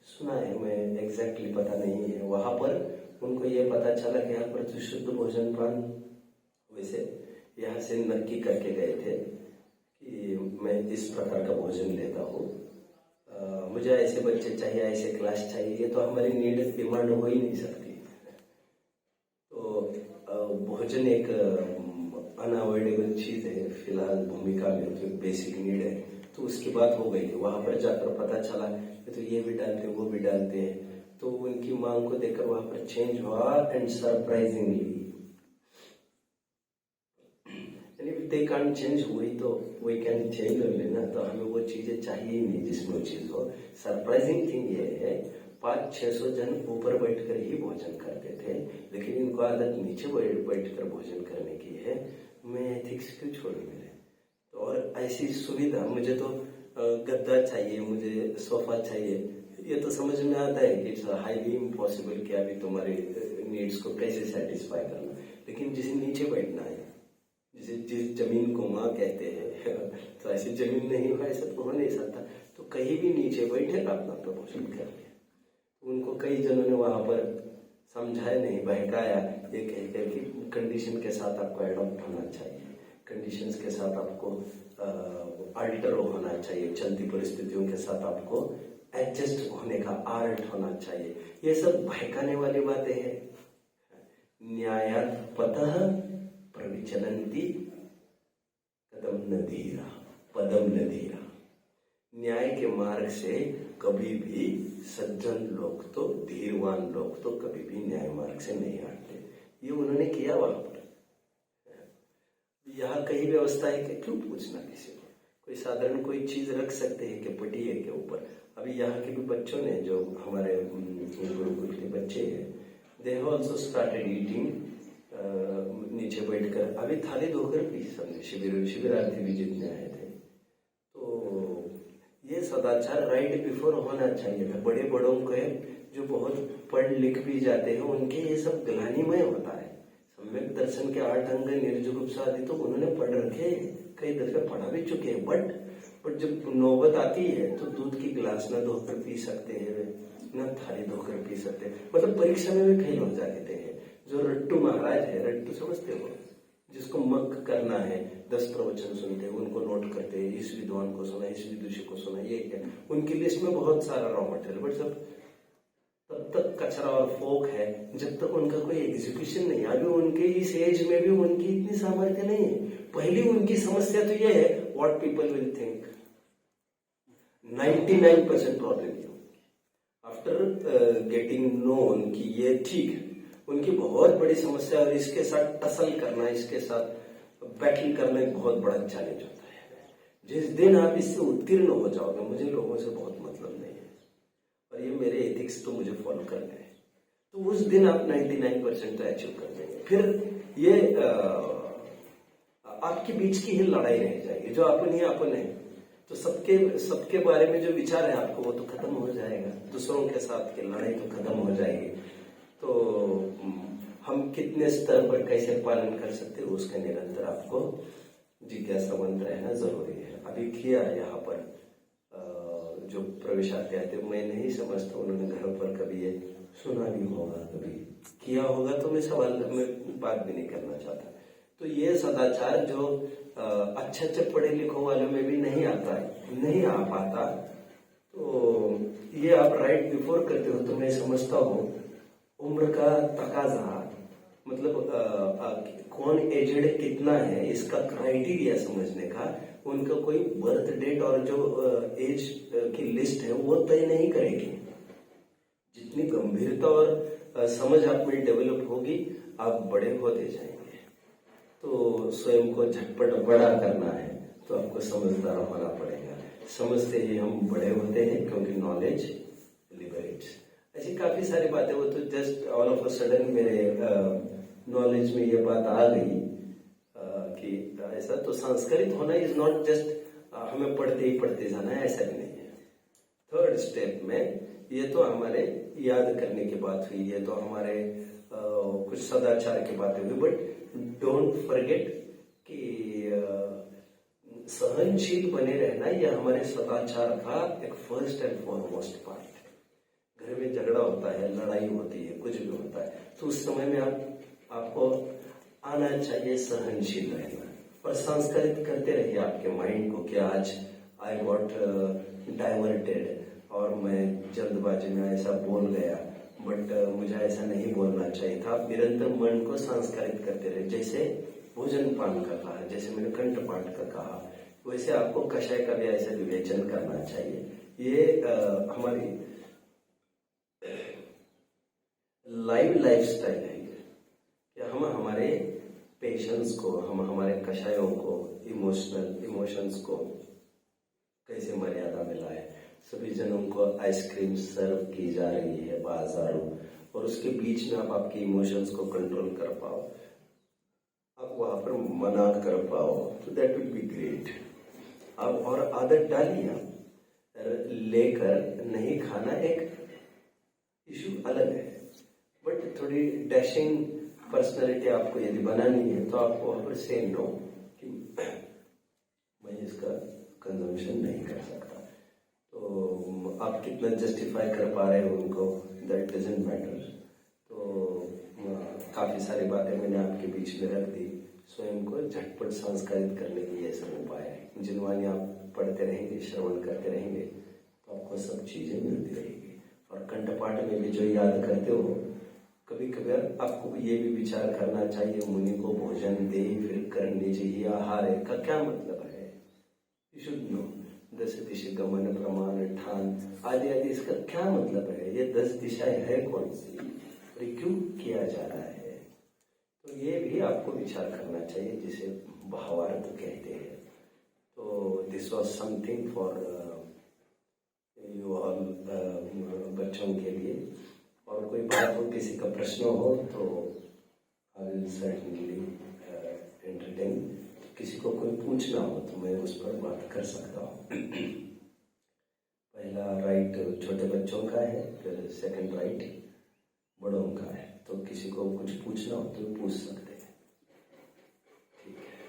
सुना है, मैं एग्जैक्टली पता नहीं है। वहां पर उनको ये पता चला कि यहाँ पर तो शुद्ध भोजन पान, वैसे यहाँ से नक्की करके गए थे कि मैं इस प्रकार का भोजन लेता हूँ, मुझे ऐसे बच्चे चाहिए, ऐसे क्लास चाहिए, ये तो हमारी नीड डिमांड हो ही नहीं सकती। तो भोजन एक अनअवॉइडेबल चीज है फिलहाल भूमिका में, जो बेसिक नीड है, तो उसकी बात हो गई। वहां पर जाकर पता चला कि तो ये भी डालते वो भी डालते हैं, तो उनकी मांग को देखकर वहां पर चेंज हुआ। And surprisingly they can't change, हुई तो वी कैन चेंज ओनली ना, तो हमें वो चीजें चाहिए ही नहीं जिसमें वो चीज हो। सरप्राइजिंग थिंग ये है, 500-600 जन ऊपर बैठकर ही भोजन करते थे, लेकिन इनको आदत नीचे बैठकर भोजन करने की है। मैं एथिक्स क्यों छोड़ मेरे? तो और ऐसी सुविधा, मुझे तो गद्दा चाहिए, मुझे सोफा चाहिए, ये तो समझ में आता है कि इट्स हाईली इम्पॉसिबल कि अभी तुम्हारे नीड्स को कैसे सेटिस्फाई करना। लेकिन जिसे नीचे बैठना है, जिस जमीन को माँ कहते हैं, तो ऐसी जमीन नहीं हो, ऐसा तो हो नहीं सकता। तो कहीं भी नीचे बैठे अपना प्रमोशन कर लिया। उनको कई जनों ने वहां पर समझाया नहीं, बहकाया, ये कहकर कि कंडीशन के साथ आपको एडॉप्ट होना चाहिए, कंडीशंस के साथ आपको अल्टर होना चाहिए, चलती परिस्थितियों के साथ आपको एडजस्ट होने का आर्ट होना चाहिए। ये सब बहकाने वाली बातें हैं। न्यायात पतः प्रविचलन्ति कदम न धीरा पदम न धीरा। न्याय के मार्ग से कभी भी सज्जन लोग, तो धीरवान लोग तो कभी भी न्याय मार्ग से नहीं हटते। ये उन्होंने किया वहां पर। यहाँ कहीं व्यवस्था है कि क्यों पूछना किसी को, कोई साधारण कोई चीज रख सकते हैं कि पटिए के ऊपर। अभी यहाँ के भी बच्चों ने, जो हमारे गुरुकुल के बच्चे हैं, they have also started eating नीचे बैठकर। अभी थाली धोकर पी सबने, शिविरार्थी भी जितने आए थे। तो ये सदाचार राइट बिफोर होना चाहिए था। बड़े बड़ों के जो बहुत पढ़ लिख भी जाते हैं, उनके ये सब ग्लानिमय होता है। सम्यक दर्शन के 8 अंग निर्जुगुप्सा आदि तो उन्होंने पढ़ रखे, कई दफे पढ़ा भी चुके हैं, बट जब नौबत आती है तो दूध की गिलास न धोकर पी सकते हैं, न थाली धोकर पी सकते हैं। मतलब परीक्षा में भी फेल हो जाते हैं। जो रट्टू महाराज है, रट्टू समझते हो, जिसको मक करना है, 10 प्रवचन सुनते हैं, उनको नोट करते हैं, इस विद्वान को सुना, इस विदुषी को सुना, ये क्या, उनकी लिस्ट में बहुत सारा रॉ मटेरियल, बट सब तब तक कचरा और फोक है जब तक उनका कोई एग्जीक्यूशन नहीं। अभी उनके इस एज में भी उनकी इतनी सामर्थ्य नहीं है। पहली उनकी समस्या तो ये है, what people will think. 99% problem after getting known कि ये ठीक है, उनकी बहुत बड़ी समस्या। और इसके साथ टसल करना, इसके साथ बैटल करना एक बहुत बड़ा चैलेंज होता है। जिस दिन आप इससे उत्तीर्ण हो जाओगे, मुझे लोगों से बहुत मतलब नहीं है और ये मेरे एथिक्स तो मुझे फॉलो करने हैं, तो उस दिन आप 99% तो अचीव कर देंगे। फिर ये आपके बीच की ही लड़ाई रह जाएगी। जो अपन ही अपन है, तो सबके बारे में जो विचार है आपको, वो तो खत्म हो जाएगा। दूसरों के साथ की लड़ाई तो खत्म हो जाएगी। तो हम कितने स्तर पर कैसे पालन कर सकते हैं, उसका निरंतर आपको जिज्ञासावंत रहना जरूरी है। अभी किया यहाँ पर जो प्रवेशार्थी आते, मैं नहीं समझता उन्होंने घर पर कभी ये सुना भी होगा, कभी किया होगा, तो मैं सवाल में बात भी नहीं करना चाहता। तो ये सदाचार जो अच्छे पढ़े लिखों वालों में भी नहीं आता है, नहीं आ पाता, तो ये आप राइट बिफोर करते हो। तो मैं समझता हूँ उम्र का तकाजा, मतलब कौन एजेड कितना है इसका क्राइटेरिया समझने का उनका कोई बर्थ डेट और जो एज की लिस्ट है वो तय नहीं करेगी। जितनी गंभीरता और समझ आप में डेवलप होगी आप बड़े होते जाएंगे। तो स्वयं को झटपट बड़ा करना है तो आपको समझदार होना पड़ेगा। समझते ही हम बड़े होते हैं क्योंकि नॉलेज लिबरेट्स। ऐसी काफी सारी बातें वो तो just all of a sudden मेरे नॉलेज में ये बात आ गई कि ऐसा तो संस्कृत होना इज नॉट जस्ट हमें पढ़ते ही पढ़ते जाना है, ऐसा भी नहीं है। थर्ड स्टेप में ये तो हमारे याद करने की बात हुई, ये तो हमारे कुछ सदाचार की बातें हुई, बट डोंट फॉरगेट कि सहनशील बने रहना यह हमारे सदाचार का एक फर्स्ट एंड फॉरमोस्ट पार्ट है। घर में झगड़ा होता है, लड़ाई होती है, कुछ भी होता है तो उस समय में आपको आना चाहिए सहनशील रहना और संस्कृत करते रहिए आपके माइंड को कि आज आई गॉट डाइवर्टेड और मैं जल्दबाजी में ऐसा बोल गया, बट मुझे ऐसा नहीं बोलना चाहिए था। आप निरंतर मन को संस्कारित करते रहे। जैसे भोजन पान का कहा, जैसे मैंने कंठपाठ का कहा, वैसे आपको कषाय का भी ऐसा विवेचन करना चाहिए। ये हमारी लाइफ स्टाइल है कि हम हमारे पेशेंस को, हम हमारे कषायों को, इमोशंस को कैसे मर्यादा में लाए। सभी जनों को आइसक्रीम सर्व की जा रही है बाजारों और उसके बीच में आप आपके इमोशंस को कंट्रोल कर पाओ, आप वहां पर मना कर पाओ, तो दैट विल बी ग्रेट। आप और आदत डालिए, लेकर नहीं खाना एक इशू अलग है, बट थोड़ी डैशिंग पर्सनैलिटी आपको यदि बनानी है तो आपको वहां पर से नो कि मैं इसका कंजम्पशन नहीं कर सकता। तो आप कितना जस्टिफाई कर पा रहे हो उनको, दैट डजंट मैटर। तो काफी सारी बातें मैंने आपके बीच में रख दी। स्वयं को झटपट संस्कारित करने के ये सब उपाय है। जिनवानी आप पढ़ते रहेंगे, श्रवण करते रहेंगे तो आपको सब चीजें मिलती रहेगी। और कंठपाठ में भी जो याद करते हो, कभी कभी आपको ये भी विचार करना चाहिए, मुनि को भोजन दे फिर करनी चाहिए आहार का क्या मतलब है। यू शुड नो 10 दिशा गमन प्रमाण ठान आदि आदि, इसका क्या मतलब है। ये 10 दिशाएं है कौन सी और क्यों किया जा रहा है, तो ये भी आपको विचार करना चाहिए, जिसे भावार्थ कहते हैं। तो this was something for you all, बच्चों के लिए। और कोई बात हो, किसी का प्रश्न हो तो आई विल सर्टेनली एंटरटेन। किसी को कोई पूछना हो तो मैं उस पर बात कर सकता हूँ। पहला राइट छोटे बच्चों का है, फिर सेकंड राइट बड़ों का है। तो किसी को कुछ पूछना हो तो पूछ सकते हैं। ठीक है,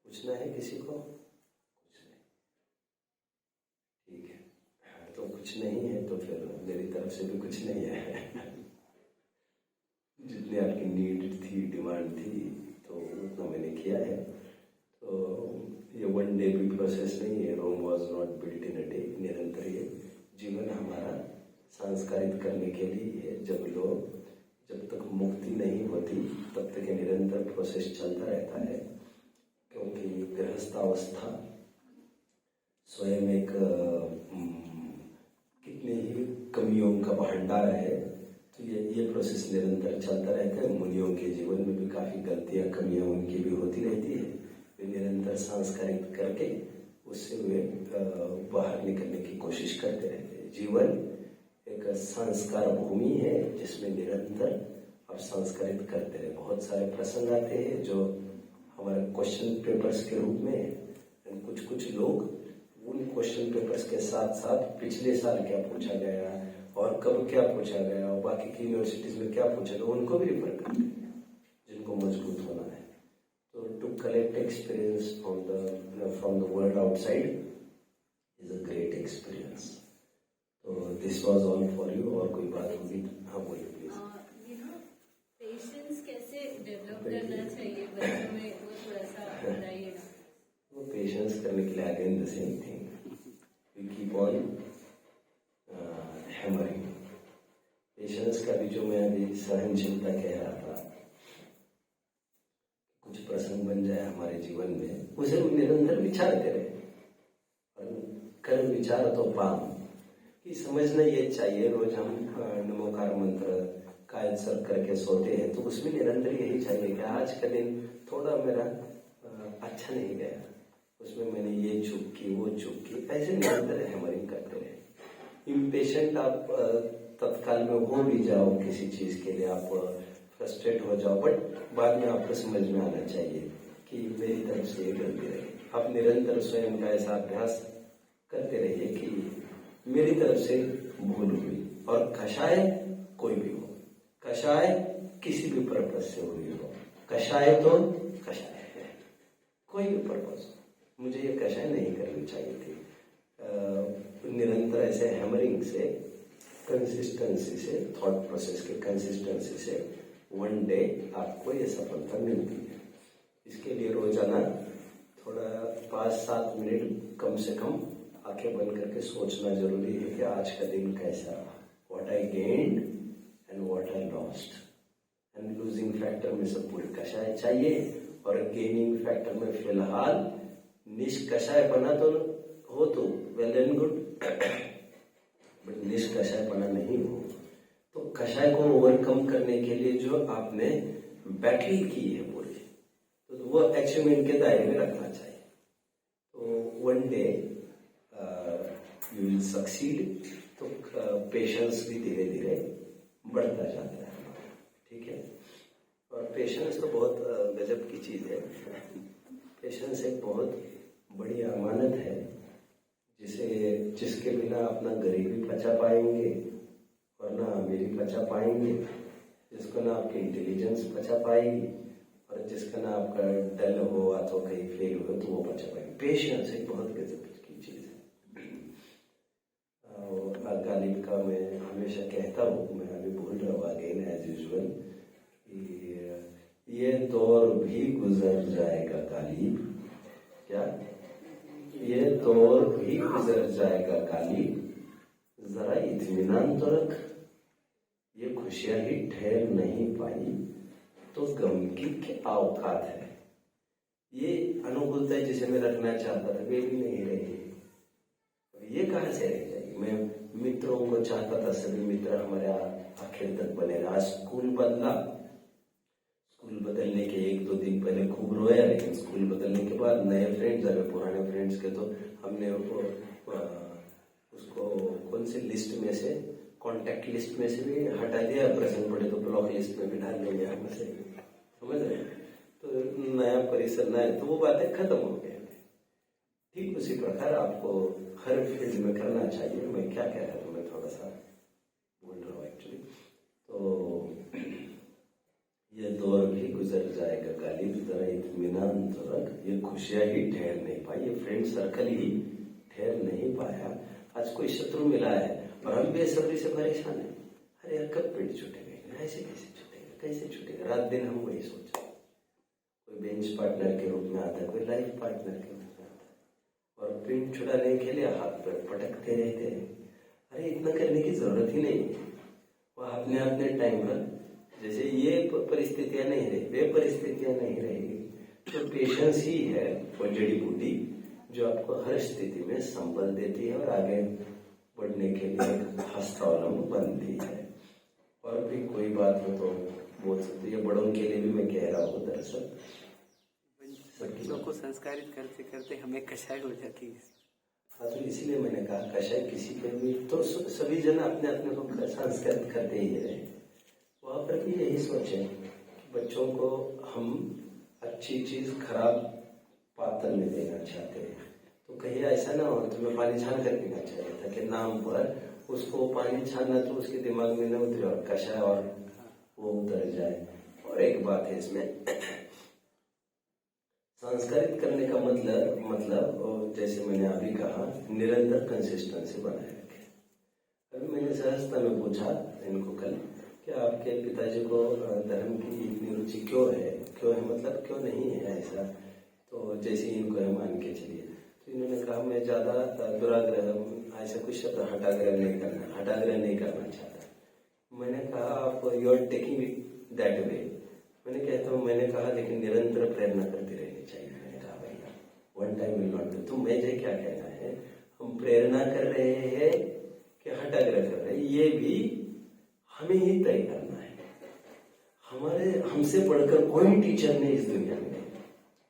पूछना है किसी को? कुछ नहीं, ठीक है। तो कुछ नहीं है तो फिर मेरी तरफ से भी कुछ नहीं है। जितनी आपकी नीड थी, डिमांड थी, तो उतना मैंने किया है। तो ये वन डे भी प्रोसेस नहीं है। Rome was not built in a day. निरंतर ये जीवन हमारा संस्कारित करने के लिए है। जब तक मुक्ति नहीं होती तब तक ये निरंतर प्रोसेस चलता रहता है, क्योंकि गृहस्थावस्था स्वयं एक कितने ही कमियों का भंडार है। तो ये प्रोसेस निरंतर चलता रहता है। मुनियों के जीवन में भी काफी गलतियां, कमियां उनकी भी होती रहती है। वे निरंतर संस्कारित करके उससे वे बाहर निकलने की कोशिश करते रहते हैं। जीवन एक संस्कार भूमि है जिसमें निरंतर आप संस्कारित करते रहे। बहुत सारे प्रसंग आते हैं जो हमारे क्वेश्चन पेपर्स के रूप में, कुछ लोग उन क्वेश्चन पेपर्स के साथ साथ पिछले साल क्या पूछा गया और कब क्या पूछा गया और बाकी की यूनिवर्सिटीज में क्या पूछा गया उनको भी रिफर करते हैं, जिनको मजबूत होना है। तो to collect experience from the world outside is a great experience. तो this was all for you. और कोई बात होगी? हाँ बोलिए प्लीज। पेशेंस कैसे डेवलप करना चाहिए बच्चों में, वो थोड़ा सा बताइए ना। वो पेशेंस करने के लिए again the same thing, we keep on hammering. Patience का भी जो मैं अभी सहनशीलता कह रहा था, कुछ प्रसंग बन जाए हमारे जीवन में, उसे निरंतर विचारते रहे। और कर विचार तो पाम कि समझना ये चाहिए। रोज हम नमोकार मंत्र कायद सर करके सोते हैं, तो उसमें निरंतर यही चाहिए कि आज का दिन थोड़ा मेरा अच्छा नहीं गया, उसमें मैंने ये चूक की, वो चूक की, ऐसे निरंतर हैमरिंग करते रहे। इम्पेशेंट आप तत्काल में हो भी जाओ किसी चीज के लिए, आप फ्रस्ट्रेट हो जाओ, बट बाद में आपको समझ में आना चाहिए कि मेरी तरफ से ये गलती रही। आप निरंतर स्वयं का ऐसा अभ्यास करते रहिए कि मेरी तरफ से भूल हुई, और कषाय कोई भी हो, कषाय किसी भी पर्पज से हुई हो, कषाय तो कषाय है, कोई भी पर्पज हो, मुझे ये कषाय नहीं करनी चाहिए थी। निरंतर ऐसे हैमरिंग से, कंसिस्टेंसी से, थॉट प्रोसेस के कंसिस्टेंसी से वन डे आपको ये सफलता मिलती है। इसके लिए रोजाना थोड़ा 5-7 मिनट कम से कम आंखें बंद करके सोचना जरूरी है कि आज का दिन कैसा रहा, what I gained and what I lost. And losing factor में सब पूरी कषाय चाहिए, और गेनिंग फैक्टर में फिलहाल निष्कषायपना तो हो तो वेल एंड गुड, बट निष्कषायपना नहीं हो तो कषाय को ओवरकम करने के लिए जो आपने बैटल की है पूरी, तो वो अचीवमेंट के दायरे में रखना चाहिए। तो one day you will succeed. तो पेशेंस भी धीरे धीरे बढ़ता जाता है, ठीक है। और पेशेंस तो बहुत गजब की चीज है। पेशेंस एक बहुत बड़ी अमानत है, जिसके बिना अपना गरीबी पचा पाएंगे और ना अमीरी पचा पाएंगे, जिसको ना आपकी इंटेलिजेंस पचा पाएगी, और जिसका ना आपका डल हो अथवा कहीं फेल हो तो वो पचा पाएगी। पेशेंस एक बहुत गजब की चीज है। गालिब का मैं हमेशा कहता हूँ, मैं अभी भूल रहा हूँ अगेन एज यूजुअल, ये दौर भी गुजर जाएगा गालिब, क्या ये दौर भी गुजर जाएगा गालिब, जरा इत्मीनान तो रख, ये खुशियां ही ठहर नहीं पाई तो गम की क्या औकात है। ये अनुकूलता जिसे मैं रखना चाहता था वे भी नहीं रही, ये कहाँ से रह जाएगी। मैं मित्रों को चाहता था सभी मित्र हमारे आखिर तक बने रहे। आज स्कूल बदला, स्कूल बदलने के 1-2 दिन पहले खूब रोया, लेकिन स्कूल बदलने के बाद नए फ्रेंड्स अगर पुराने फ्रेंड्स के तो हमने उसको कौन सी लिस्ट में से, कांटेक्ट लिस्ट में से भी हटा दिया, प्रेजेंट पड़े तो ब्लॉक लिस्ट में भी डाल देंगे हमसे, समझ रहे। तो नया परिसर नया, तो वो बातें खत्म हो गई। ठीक उसी प्रकार आपको हर फील्ड में करना चाहिए। मैं क्या कह रहा था, मैं थोड़ा सा बोल रहा हूँ एक्चुअली। तो ये दौर भी गुजर जाएगा गालिब, जरा इत्मीनान तो रख, ये खुशियां ही ठहर नहीं पाई, ये फ्रेंड सर्कल ही ठहर नहीं पाया। आज कोई शत्रु मिला है और हम बेसब्री से परेशान है, अरे यार कब पेड़ छूटेगा, ऐसे कैसे छूटेगा, कैसे छूटेगा। रात दिन हम वही सोच रहे। कोई बेंच पार्टनर के रूप में आता है, कोई लाइफ पार्टनर के रूप में आता है, और पिंड छुड़ाने के लिए हाथ पर पटकते रहते हैं। अरे इतना करने की जरूरत ही नहीं है। वह अपने टाइम पर, जैसे ये परिस्थितियां नहीं रही, वे परिस्थितियां नहीं रहेगी। तो पेशेंस ही है वो जड़ी बूटी जो आपको हर स्थिति में संबल देती है और आगे बढ़ने के लिए हस्तावलंब बनती है। और भी कोई बात हो तो बोल सकते, ये बड़ों के लिए भी मैं कह रहा हूँ। दरअसल बच्चों को संस्कारित करते करते हमें कषाय हो जाती है। हाँ, तो इसलिए मैंने कहा कषाय किसी पे भी, तो सभी जन अपने अपने को संस्कारित करते ही रहे। वहां पर भी यही सोचे कि बच्चों को हम अच्छी चीज खराब पात्र में देना चाहते हैं, तो कहीं ऐसा ना हो तुम्हें पानी छान कर पीना चाहिए था कि नाम पर उसको पानी छानना तो उसके दिमाग में न उतरे और कषाय और वो उतर जाए। और एक बात है इसमें, संस्कारित करने का मतलब जैसे मैंने अभी कहा, निरंतर कंसिस्टेंसी बनाए रखे। अभी मैंने सहजता में पूछा इनको कल कि आपके पिताजी को धर्म की इतनी रुचि क्यों है मतलब क्यों नहीं है ऐसा। तो जैसे इनको है मान के चलिए, तो इन्होंने कहा मैं ज्यादा दुराग्रह, ऐसा कुछ शब्द हटाग्रह नहीं करना चाहता। मैंने कहा आप you are taking it that way. मैंने कहा लेकिन निरंतर प्रेरणा करती रहनी चाहिए। मैंने कहा भैया one time will not do. तो मुझे क्या कहना है, हम प्रेरणा कर रहे हैं कि हठाग्रह कर रहे हैं, ये भी हमें ही तय करना है। हमारे हमसे बढ़कर कोई टीचर नहीं इस दुनिया में।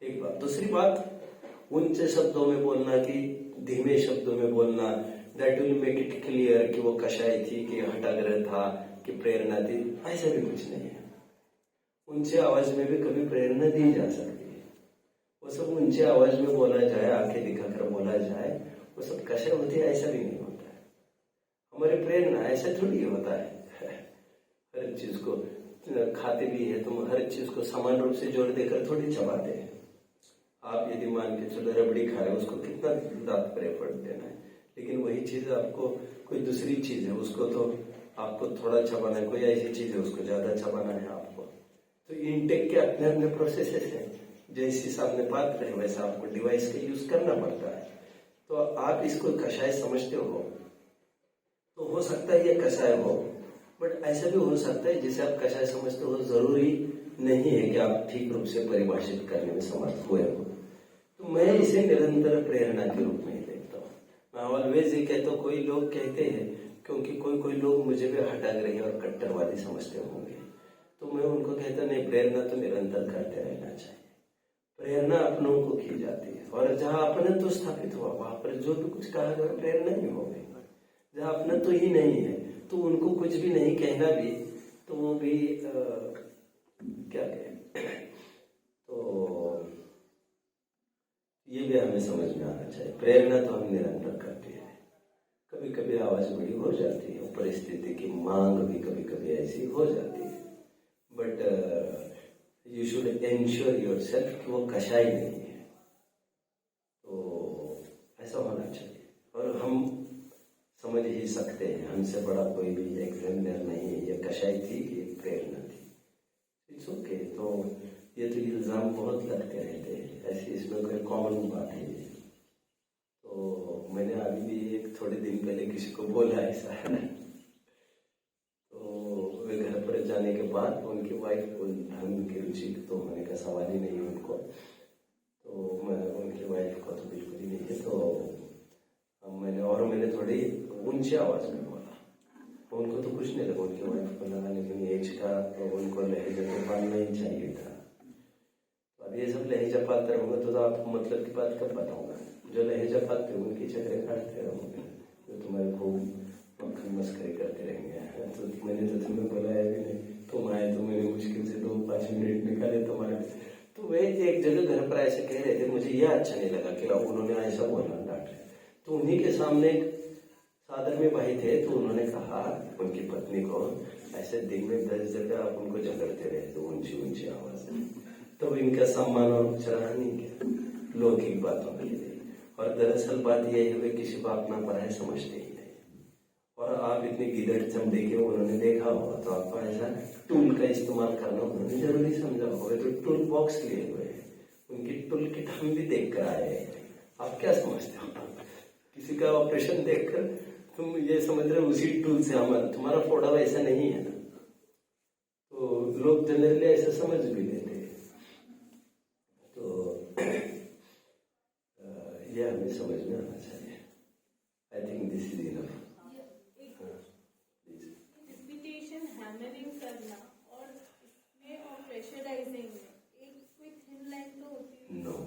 एक बात। दूसरी बात, ऊंचे शब्दों में बोलना कि धीमे शब्दों में बोलना, that will make it clear कि वो कषाय थी कि हठाग्रह था कि प्रेरणा थी, ऐसा भी कुछ नहीं है। ऊंचे आवाज में भी कभी प्रेरणा दी जा सकती है। वो सब ऊंचे आवाज में बोला जाए, आंखें दिखाकर बोला जाए, वो सब कषाय होती है, ऐसा भी नहीं होता है। हमारी प्रेरणा ऐसा थोड़ी होता है। हर चीज को खाते भी है तुम, हर चीज को समान रूप से जोड़ देकर थोड़ी चबाते हैं। आप यदि मान के चलो रबड़ी खा रहे हो, उसको कितना दांत पर एफर्ट देना है, लेकिन वही चीज आपको कोई दूसरी चीज है, उसको तो आपको थोड़ा चबाना है। कोई ऐसी चीज है उसको ज्यादा चबाना है आपको। तो इनटेक के अपने अपने प्रोसेसेस है। जैसे सामने पात्र है वैसा आपको डिवाइस का यूज करना पड़ता है। तो आप इसको कषाय समझते हो तो हो सकता है ये कषाय हो, बट ऐसा भी हो सकता है जिसे आप कषाय समझते हो जरूरी नहीं है कि आप ठीक रूप से परिभाषित करने में समर्थ हुए हो। तो मैं इसे निरंतर प्रेरणा के रूप में ही देखता हूँ। मैं ऑलवेज ये कहता हूँ, कोई लोग कहते हैं, क्योंकि कोई लोग मुझे भी हठाग्रही और कट्टरवादी समझते होंगे, तो मैं उनको कहता नहीं, प्रेरणा तो निरंतर करते रहना चाहिए। प्रेरणा अपनों को की जाती है, और जहाँ अपनत्व स्थापित हुआ वहां पर जो भी कुछ कहा गया प्रेरणा ही होगी। जहाँ अपनत्व ही नहीं है तो उनको कुछ भी नहीं कहना भी, तो वो भी क्या कहें। तो ये भी हमें समझ में आना चाहिए। प्रेरणा तो हम निरंतर करते हैं। कभी कभी आवाज बड़ी हो जाती है, परिस्थिति की मांग भी कभी कभी ऐसी हो जाती है, but you should ensure yourself कि वो कषाय नहीं है। तो ऐसा होना चाहिए। और हम समझ ही सकते हैं, हमसे बड़ा कोई भी एग्जामिनर नहीं है, ये कषाय थी कि प्रेरणा थी। It's okay. तो ये तो इल्जाम बहुत लगते रहते हैं, ऐसी इसमें कोई कॉमन बात है। तो मैंने अभी भी एक थोड़े दिन पहले किसी को बोला ऐसा, तो वे घर पर जाने के बाद उनकी वाइफ को धर्म की रुचि तो होने का सवाल ही नहीं उनको, तो मैं उनकी वाइफ को तो बिल्कुल ही नहीं है। तो मैंने थोड़ी ऊंची आवाज में बोला। उनको तो कुछ नहीं लगा, उनकी वाइफ को लगा, लेकिन एज का तो उनको लहजा तो पालना ही चाहिए था। तो अब ये सब लहजा पात्र होगा तो आपको मतलब की बात कब बताऊंगा। जो लहजा पात्र उनकी चक्कर काटते रहोगे, जो तुम्हारे खूब मक्खन मस्करी करते रहेंगे। तो मैंने तो तुम्हें बुलाया भी नहीं, तुम आए तो मैंने मुश्किल से 2-5 मिनट निकाले तुम्हारे। तो वे एक जगह घर पर ऐसे कह रहे थे, मुझे यह अच्छा नहीं लगा कि उन्होंने ऐसा बोला, डांट रहे। तो उन्हीं के सामने सादर में भाई थे, तो उन्होंने कहा उनकी पत्नी को, ऐसे दिन में 10 जगह आप उनको झगड़ते रहे तो ऊंची ऊंची आवाज में, तो इनका सम्मान और सराहनीय क्या लौकिक बातों के लिए। और दरअसल बात यह है, वे किसी को अपना पराया समझते ही नहीं। और आप इतने गिदड़ चमड़े के उन्होंने देखा होगा, तो आपको ऐसा टूल का इस्तेमाल करना उन्होंने जरूरी समझा होगा। तो टूल बॉक्स लिए हुए हैं, उनकी टूल किट हम भी देख कर आए हैं। आप क्या समझते हो, किसी का ऑपरेशन देखकर तुम ये समझ रहे हो उसी टूल से हमारा तुम्हारा फोड़ा वैसा नहीं है ना। तो लोग जनरली ऐसा समझ भी लेते हैं। तो ये हमें समझ में आना चाहिए। I think this is enough. Repetition hammering करना और इसमें और प्रेशराइजिंग में एक कोई थिन लाइन तो होती है। नो,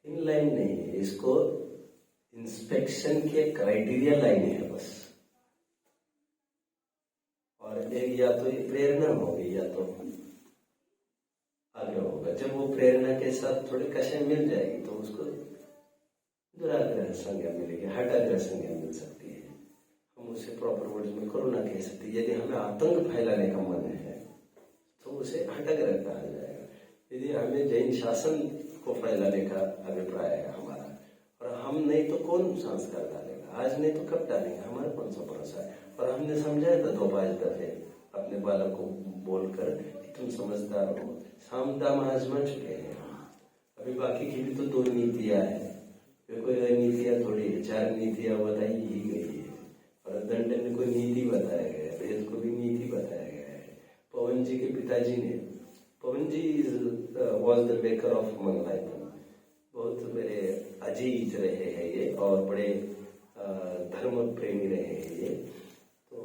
थिन लाइन नहीं है, इसको इंस्पेक्शन के क्राइटेरिया लाइन है बस। और एक या तो ये प्रेरणा होगी या तो आग्रह होगा। जब वो प्रेरणा के साथ थोड़ी कषाय मिल जाएगी तो उसको दुराग्रह संज्ञा मिलेगी, हठाग्रह संज्ञा मिल सकती है। हम उसे प्रॉपर वर्ड्स में कोरोना कह सकते हैं। यदि हमें आतंक फैलाने का मन है तो उसे हठाग्रह कहा जाएगा। यदि हमें जैन शासन को फैलाने का अभिप्राय है हमारा, और हम नहीं तो कौन संस्कार डालेगा, आज नहीं तो कब डालेंगे, हमारा कौन सा भरोसा है। और हमने समझाया था 2-5 दफे अपने बालक को बोलकर कि तुम समझदार हो। साम दाम आजमा चुके हैं हम, अभी बाकी की भी तो 2 नीतियां है, कोई नीतियां थोड़ी है, 4 नीतियां बताई ही गई है। और दंड में कोई नीति बताया गया है, वेद को भी नीति बताया गया है। पवन जी के पिताजी ने, Pawan ji is was the baker of Mangalayatan. बहुत मेरे अजीज रहे हैं ये और बड़े धर्म प्रेमी रहे हैं ये। तो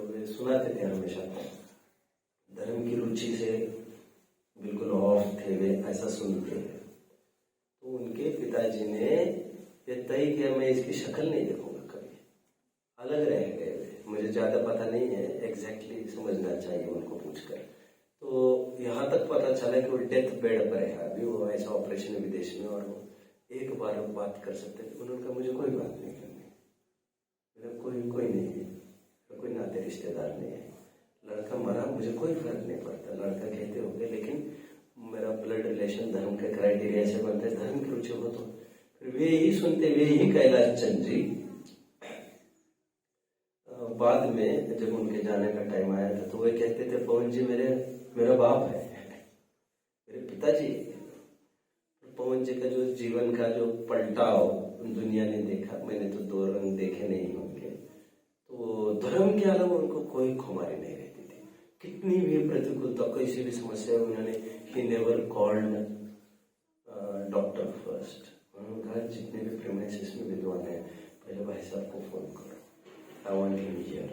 वे सुनाते थे हमेशा, धर्म की रुचि से बिल्कुल ऑफ थे वे, ऐसा सुनते हैं। तो उनके पिताजी ने ये तय किया मैं इसकी शक्ल नहीं देखूंगा कभी, अलग रह गए वे। मुझे ज्यादा पता नहीं है, एग्जैक्टली समझना चाहिए उनको पूछकर। तो यहाँ तक पता चला कि वो डेथ बेड पर है अभी, वो ऐसा ऑपरेशन है विदेश में और वो एक बार बात कर सकते थे। उन्होंने कहा मुझे कोई बात नहीं करनी, मेरा कोई नहीं है, मेरा कोई नाते रिश्तेदार नहीं है, लड़का मरा मुझे कोई फर्क नहीं पड़ता, लड़का कहते होंगे, लेकिन मेरा ब्लड रिलेशन धर्म के क्राइटेरिया से बनता है, धर्म की रुचि हो तो। फिर वे ही सुनते, वे ही कैलाश चंद जी बाद में जब उनके जाने का टाइम आया था तो वे कहते थे पवन जी मेरा बाप है, मेरे पिताजी। पवन जी का जो जीवन का जो पलटाव दुनिया ने देखा, मैंने तो 2 रंग देखे नहीं होंगे, तो धर्म के अलावा उनको कोई खुमारी नहीं रहती थी। कितनी भी प्रतिकूलता, कैसी भी समस्या, उन्होंने he never called doctor first. उन्होंने कहा जितने भी प्रेमाइसिस में विद्वान है पहले भाई साहब को फोन करो, आई वांट हिम हियर।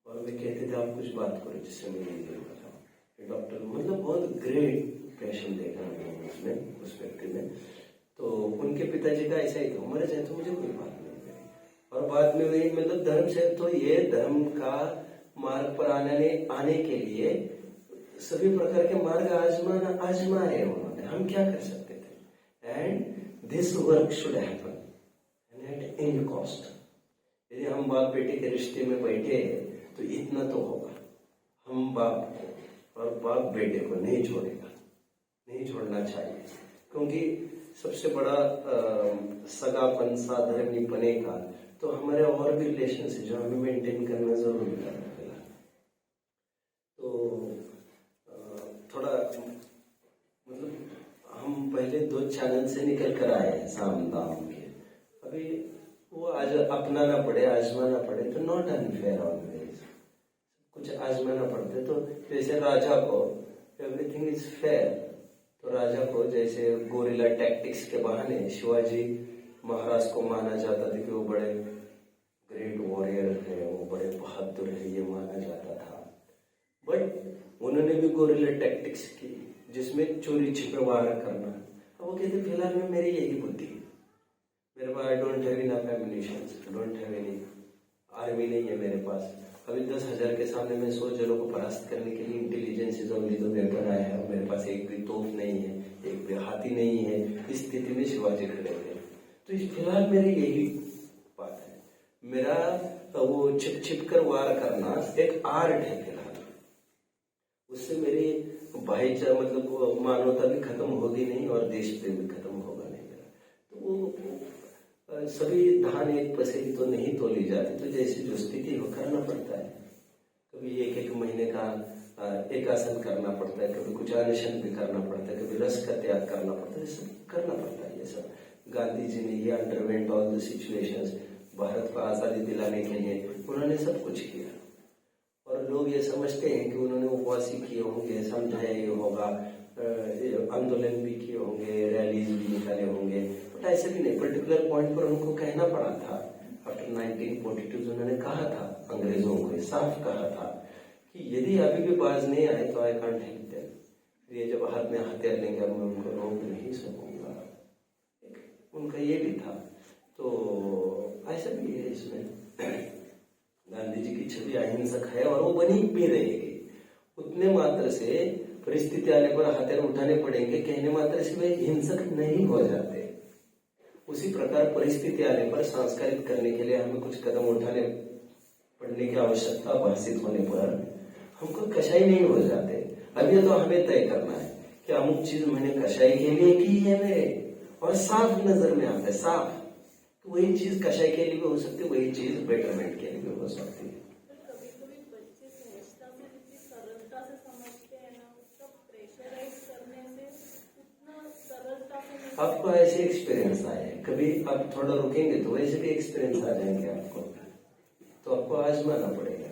और वे कहते थे आप कुछ बात करो जिससे मैं ये जरूर बताऊँ। डॉक्टर मतलब बहुत ग्रेट पेशेंट देखा मैंने उसमें, उस व्यक्ति में। तो उनके पिताजी का ऐसा ही था, मर जाए तो मुझे कोई बात नहीं करी। और बाद में वही मतलब धर्म से, तो ये धर्म का मार्ग पर आने के लिए सभी प्रकार के मार्ग आजमा रहे उन्होंने, हम क्या कर सकते थे। And this work should happen at any cost. यदि हम बाप बेटे के रिश्ते में बैठे तो इतना तो होगा, हम बाप को और बाप बेटे को नहीं छोड़ेगा, नहीं छोड़ना चाहिए। क्योंकि सबसे बड़ा सगापन साधर्मीपने का तो हमारे और भी रिलेशन है जो हमें मेंटेन करना जरूरी है। तो थोड़ा मतलब हम पहले 2 चैनल से निकल कर आए हैं साम दाम के, अभी वो आज अपनाना पड़े, आजमाना पड़े तो नॉट अनफेयर ऑलवेज, कुछ आजमाना पड़ते। तो जैसे राजा को एवरीथिंग इज फेयर, तो राजा को जैसे गोरिल्ला टैक्टिक्स के बहाने शिवाजी महाराज को माना जाता था कि वो बड़े ग्रेट वॉरियर है, वो बड़े बहादुर है, ये माना जाता था। बट उन्होंने भी गोरिल्ला टैक्टिक्स की जिसमें चोरी छिपे वार करना। अब वो कहते फिलहाल में मेरी यही बुद्धि है, मेरे पास I don't have enough ammunitions, don't have any army नहीं है मेरे पास। अभी 10,000 के सामने मैं 100 जनों को परास्त करने के लिए intelligence is only the weapon आया है, मेरे पास एक भी तोप नहीं है, एक भी हाथी नहीं है। इस स्थिति में शिवाजी खड़े थे। तो फिलहाल मेरी यही बात है, मेरा वो छिप कर वार करना एक आर्ट है फिलहाल, उससे मेरी भाईचारा मतलब मानवता भी खत्म होगी नहीं और देश प्रेम भी खत्म होगा नहीं मेरा। तो वो सभी धान एक पसेरी तो नहीं तोली जाती, तो जैसी जो स्थिति हो करना पड़ता है। कभी 1-1 महीने का एक आसन करना पड़ता है, कभी कुछ अनशन भी करना पड़ता है, कभी रस का त्याग करना पड़ता है, सब करना पड़ता है। ये सब गांधी जी ने ये underwent all the situations, Bharat को आजादी दिलाने के लिए उन्होंने सब कुछ किया। और लोग ये समझते हैं कि उन्होंने उपवासी किए होंगे, समझाया ये होगा, आंदोलन भी किए होंगे, रैलीज भी निकाले होंगे, बट ऐसे भी नहीं। पर्टिकुलर पॉइंट पर उनको कहना पड़ा था। आफ्टर 1942 उन्होंने कहा था अंग्रेजों को, साफ कहा था कि यदि अभी भी बाज नहीं आए तो आई कांट हेल्प देम। ये जब हाथ में हथियार लेंगे मैं उनको रोक नहीं सकूंगा, उनका ये भी था। तो ऐसा भी है इसमें, गांधी जी की छवि अहिंसक है और वो बनी भी रहेगी। उतने मात्र से परिस्थिति आने पर हथियार उठाने पड़ेंगे, कहने मात्र से वे हिंसक नहीं हो जाते। उसी प्रकार परिस्थिति आने पर संस्कारित करने के लिए हमें कुछ कदम उठाने पड़ने की आवश्यकता भाषित होने पर हमको कशाई नहीं हो जाते। अब ये तो हमें तय करना है कि अमुक चीज मैंने कशाई के लिए की है मेरे, और साफ नजर में आता है, साफ। तो वही चीज कशाई के लिए भी हो सकती है, वही चीज बेटरमेंट के लिए भी हो सकती है। कभी-कभी बच्चे सहजता से जितनी सरलता से समझते हैं ना, उसका प्रेशराइज करने से उतना सरलता से आपको ऐसे एक्सपीरियंस आए कभी, आप थोड़ा रुकेंगे तो वैसे भी एक्सपीरियंस आ जाएंगे आपको, तो आपको आजमाना पड़ेगा।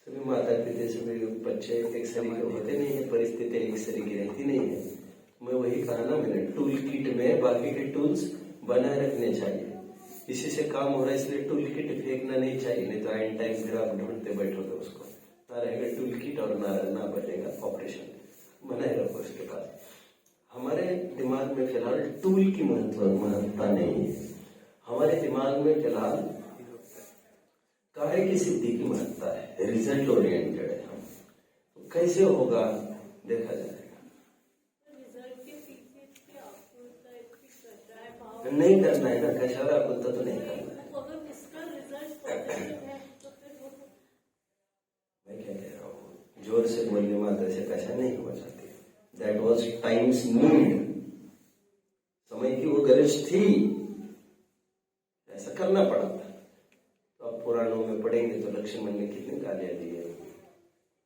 सभी माता पिता, सभी बच्चे एक सरी के होते नहीं है, परिस्थिति एक सरी की रहती नहीं है। कहा ना मैंने, टूल किट में बाकी के टूल्स बनाए रखने चाहिए। इसी से काम हो रहा है, इसलिए टूल किट फेंकना नहीं चाहिए, नहीं तो एंड टाइम फिर आप ढूंढते बैठोगे उसको, ना रहेगा टूल किट और ना बनेगा ऑपरेशन। बनाए रखो उसके पास। हमारे दिमाग में फिलहाल टूल की महत्ता नहीं है, हमारे दिमाग में फिलहाल कार्य की सिद्धि की महत्ता है, रिजल्ट ओरिएंटेड है हम। तो कैसे होगा देखा जाएगा। रिजल्ट के पीछे इतनी आकुलता, इतनी कचरा भाव नहीं करना है ना, कशार आकुलता तो नहीं करना है। अगर इसका रिजल्ट पॉजिटिव है तो फिर वो मैं क्या कह रहा हूँ, जोर से बोलने मात्र से कशा नहीं हो जाती। दैट वॉज टाइम्स नीड, समय की वो गरज थी, ऐसा करना पड़ा था। तो अब पुराणों में पढ़ेंगे तो लक्ष्मण ने कितने गालियां दी है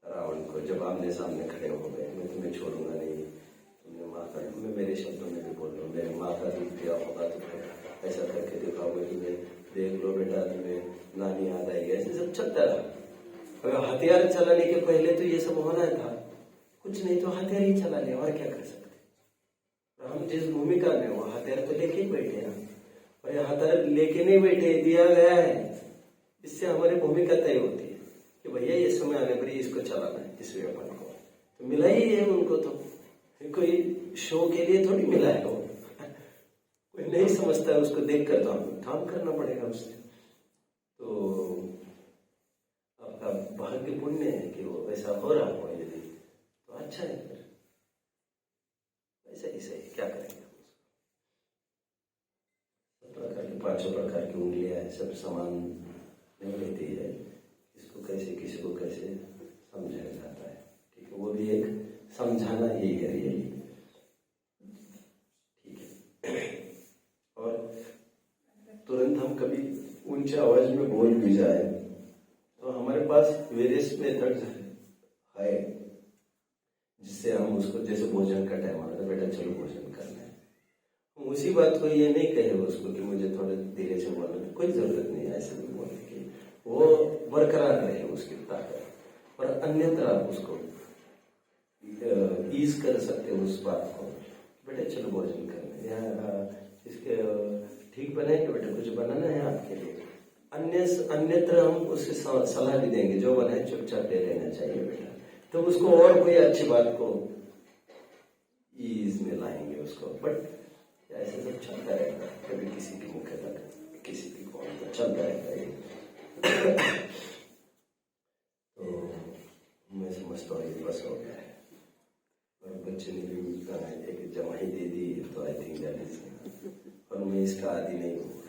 रावण को, जब आमने सामने खड़े हो गए, मैं तुम्हें छोड़ूंगा नहीं, तुमने माता, मैं मेरे शब्दों में भी बोल रहा हूँ, मेरे माता दूध दिया होगा तुम्हें, ऐसा करके दिखाओगे तुम्हें, देख लो बेटा तुम्हें नानी याद आएगी, ऐसे सब चलता रहा। अगर हथियार चलाने के पहले तो ये सब होना था, कुछ नहीं तो हथियार ही चला लिया, और क्या कर सकते। हम जिस भूमिका में, वो हथियार तो लेके ही बैठे हैं, और ये हथियार लेके नहीं बैठे, दिया गया है। इससे हमारी भूमिका तय होती है कि भैया ये समय आने पर इसको चलाना है, इस वेपन को, तो मिला ही है उनको। तो कोई शो के लिए थोड़ी मिला है वो, कोई नहीं समझता है उसको देख कर, तो हमें काम करना पड़ेगा उससे। तो आपका भाग्य पुण्य है कि वो वैसा हो रहा हो, यदि तो अच्छा है, फिर वैसे ही सही, क्या करेंगे। सब प्रकार की, 5 प्रकार की उंगलियां है, सब समान नहीं रहती है, इसको कैसे, किसी को कैसे समझाया जाता है, ठीक है, वो भी एक समझाना ही है, यही ठीक है। और तुरंत हम कभी ऊंचे आवाज में बोल भी जाए तो हमारे पास वेरियस मेथड्स है जिससे हम उसको, जैसे भोजन का टाइम आता है, बेटा चलो भोजन करना है, हम उसी बात को ये नहीं कहे उसको कि मुझे थोड़े धीरे से बोलना, कोई जरूरत नहीं है ऐसे भी बोलने की, वो बरकरार रहे उसकी ताकत, और अन्यथा आप उसको ईज कर सकते हो उस बात को, बेटा चलो भोजन करना, या इसके ठीक बनाएंगे बेटा, कुछ बनाना है आपके लिए, अन्यत्र हम उससे सलाह भी देंगे, जो बनाए चुपचाप ले लेना चाहिए बेटा, तो उसको और कोई अच्छी बात को ईज में लाएंगे उसको। बट ऐसे सब चलता रहेगा, कभी किसी की मुख्य तक, किसी की कौन तक चलता रहता है। तो मैं समझता हूँ ये बस हो गया है, और बच्चे ने भी एक जमाई दे दी, तो आई थिंक दैट इज, और मैं इसका आदी नहीं हूँ।